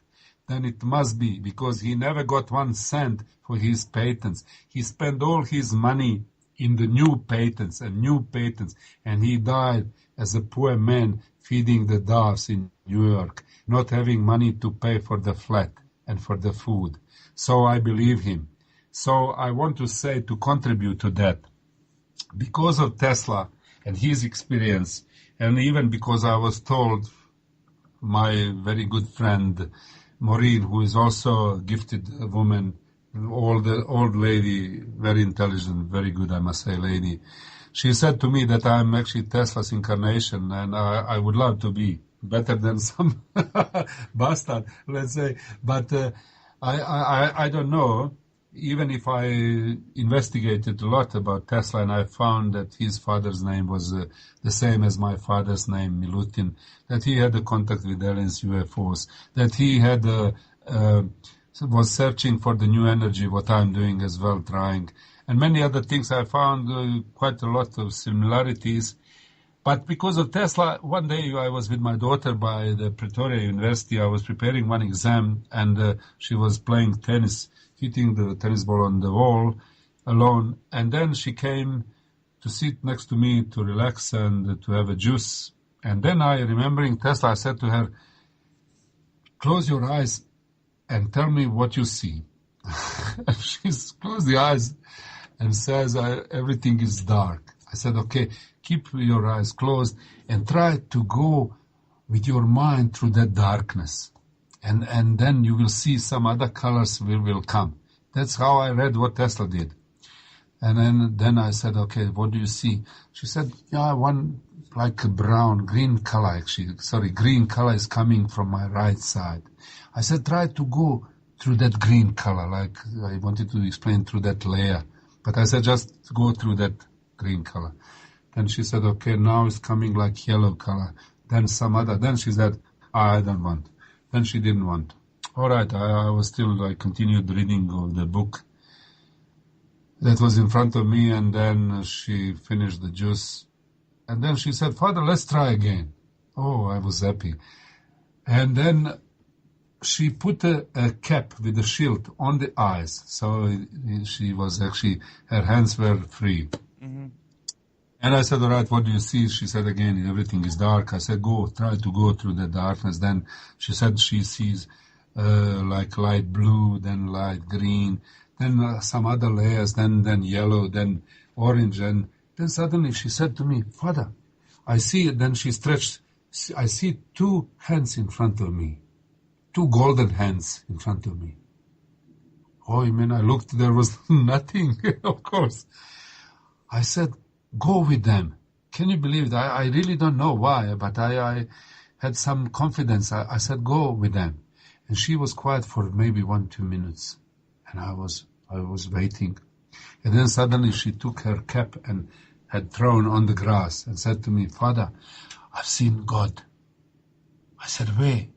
then it must be, because he never got 1 cent for his patents. He spent all his money in the new patents, and he died as a poor man feeding the doves in New York, not having money to pay for the flat and for the food. So I believe him. So I want to say, to contribute to that, because of Tesla and his experience, and even because I was told, my very good friend Maureen, who is also a gifted woman, old lady, very intelligent, very good, I must say, lady. She said to me that I'm actually Tesla's incarnation, and I would love to be better than some bastard, let's say. But I don't know. Even if I investigated a lot about Tesla, and I found that his father's name was the same as my father's name, Milutin, that he had a contact with aliens, UFOs, that he had was searching for the new energy, what I'm doing as well, trying. And many other things, I found quite a lot of similarities. But because of Tesla, one day I was with my daughter by the Pretoria University. I was preparing one exam, and she was playing tennis, hitting the tennis ball on the wall alone. And then she came to sit next to me to relax and to have a juice. And then remembering Tesla, I said to her, close your eyes and tell me what you see. She's closed the eyes and says, everything is dark. I said, okay, keep your eyes closed and try to go with your mind through that darkness. And then you will see some other colors will come. That's how I read what Tesla did. And then I said, okay, what do you see? She said, yeah, one like a green color actually. Sorry, green color is coming from my right side. I said, try to go through that green color, like I wanted to explain through that layer. But I said, just go through that green color. Then she said, okay, now it's coming like yellow color. Then some other. Then she said, I don't want. Then she didn't want. All right, I was still, I continued reading of the book that was in front of me, and then she finished the juice. And then she said, Father, let's try again. Oh, I was happy. And then she put a cap with a shield on the eyes. So she was actually, her hands were free. Mm-hmm. And I said, all right, what do you see? She said, again, everything is dark. I said, try to go through the darkness. Then she said she sees like light blue, then light green, then some other layers, then yellow, then orange. And then suddenly she said to me, Father, I see it. Then she stretched. I see 2 hands in front of me, 2 golden hands in front of me. Oh, man, I looked, there was nothing, of course. I said, go with them. Can you believe that? I really don't know why, but I had some confidence. I said, go with them. And she was quiet for maybe 1-2 minutes. And I was waiting. And then suddenly she took her cap and had thrown on the grass and said to me, Father, I've seen God. I said, where?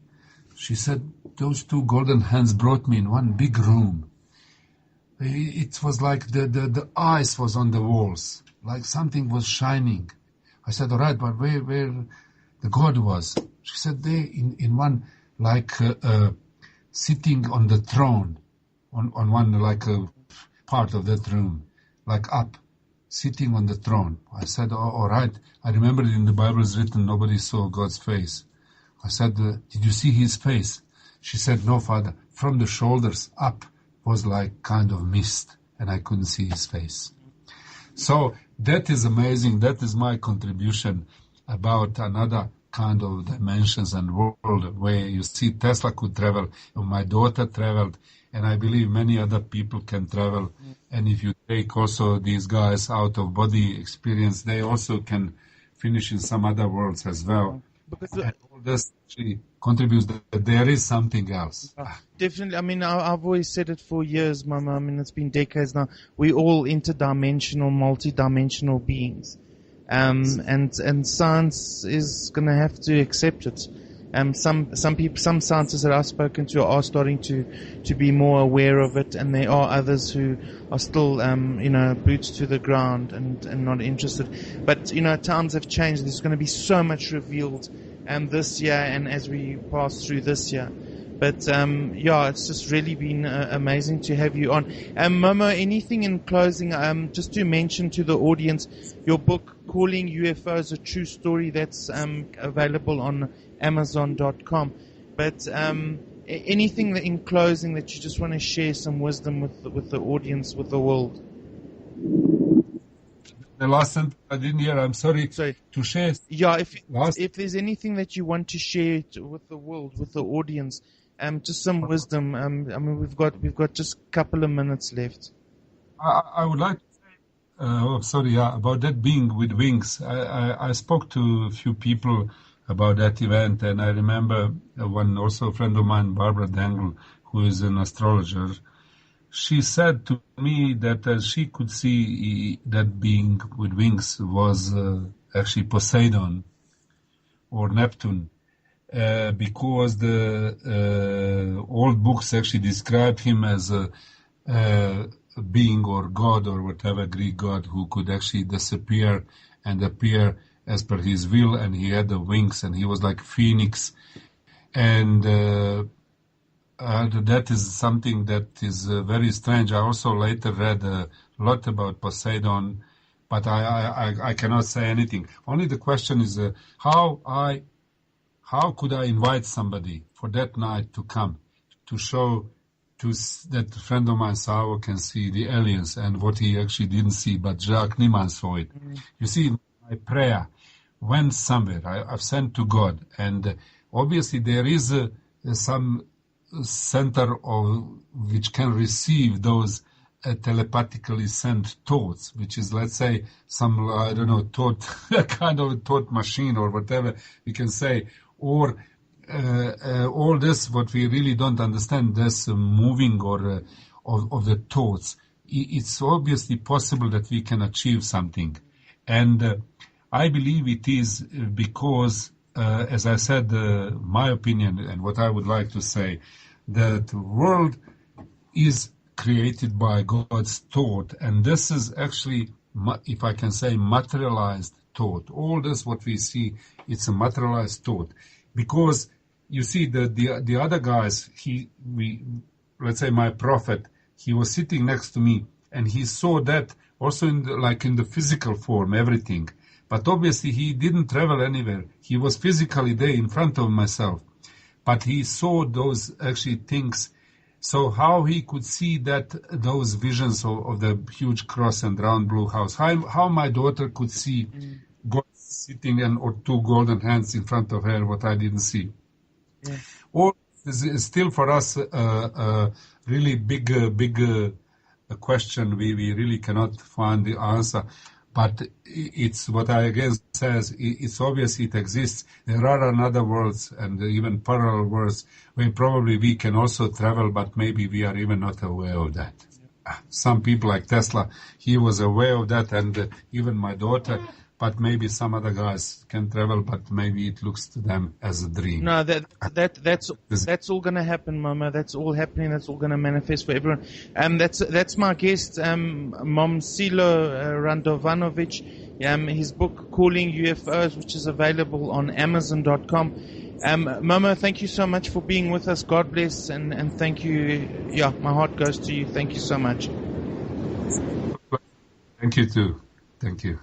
She said, those 2 golden hands brought me in one big room. It was like the ice was on the walls, like something was shining. I said, all right, but where? the God was. She said they in one like sitting on the throne, on one like a part of that room, like up, sitting on the throne. I said, all right. I remember in the Bible is written, nobody saw God's face. I said, did you see his face? She said, no, Father. From the shoulders up was like kind of mist, and I couldn't see his face. So that is amazing. That is my contribution about another kind of dimensions and world where you see Tesla could travel, and my daughter traveled, and I believe many other people can travel. And if you take also these guys out of body experience, they also can finish in some other worlds as well. And all this actually contributes that there is something else. Definitely. I mean, I've always said it for years, Mama. I mean, it's been decades now. We're all interdimensional, multidimensional beings. And science is going to have to accept it. Some scientists that I've spoken to are starting to be more aware of it, and there are others who are still, boots to the ground and not interested. But, times have changed. There's going to be so much revealed, this year and as we pass through this year. But, it's just really been amazing to have you on. Momo, anything in closing, just to mention to the audience, your book, Calling UFOs a True Story, that's available on Amazon.com. But anything in closing that you just want to share some wisdom with the audience, with the world? The last sentence I didn't hear. I'm sorry. To share. Yeah, if there's anything that you want to share with the world, with the audience, just some wisdom. I mean, we've got just a couple of minutes left. I would like to say, about that being with wings. I spoke to a few people about that event, and I remember one also friend of mine, Barbara Dangle, who is an astrologer. She said to me that she could see that being with wings was actually Poseidon or Neptune. Because the old books actually describe him as a being or god or whatever, Greek god, who could actually disappear and appear as per his will, and he had the wings, and he was like phoenix. And that is something that is very strange. I also later read a lot about Poseidon, but I cannot say anything. Only the question is how could I invite somebody for that night to come to show that a friend of mine, Savo, can see the aliens and what he actually didn't see, but Jacques Niemann saw it. Mm-hmm. You see, my prayer went somewhere. I've sent to God, and obviously there is some center which can receive those telepathically sent thoughts, which is, let's say, some, thought, kind of a thought machine or whatever we can say, or all this, what we really don't understand, this moving or of the thoughts. It's obviously possible that we can achieve something. And I believe it is because, as I said, my opinion and what I would like to say, that the world is created by God's thought, and this is actually, if I can say, materialized thought. All this what we see, it's a materialized thought, because you see the other guys. Let's say my prophet, he was sitting next to me, and he saw that also in the physical form, everything. But obviously he didn't travel anywhere. He was physically there in front of myself, but he saw those actually things. So how he could see those visions of the huge cross and round blue house? How my daughter could see God sitting or two golden hands in front of her, what I didn't see. Yeah. Or is still for us a really big question. We really cannot find the answer. But it's what I again says, it's obvious it exists. There are another worlds and even parallel worlds where probably we can also travel, but maybe we are even not aware of that. Yeah. Some people like Tesla, he was aware of that, and even my daughter, but maybe some other guys can travel, but maybe it looks to them as a dream. No, that's all going to happen, Mama. That's all happening. That's all going to manifest for everyone. That's my guest, momocilo Radovanovic. His book Calling UFOs, which is available on Amazon.com. Momo, thank you so much for being with us. God bless, and thank you. Yeah, my heart goes to you. Thank you so much. Thank you too. Thank you.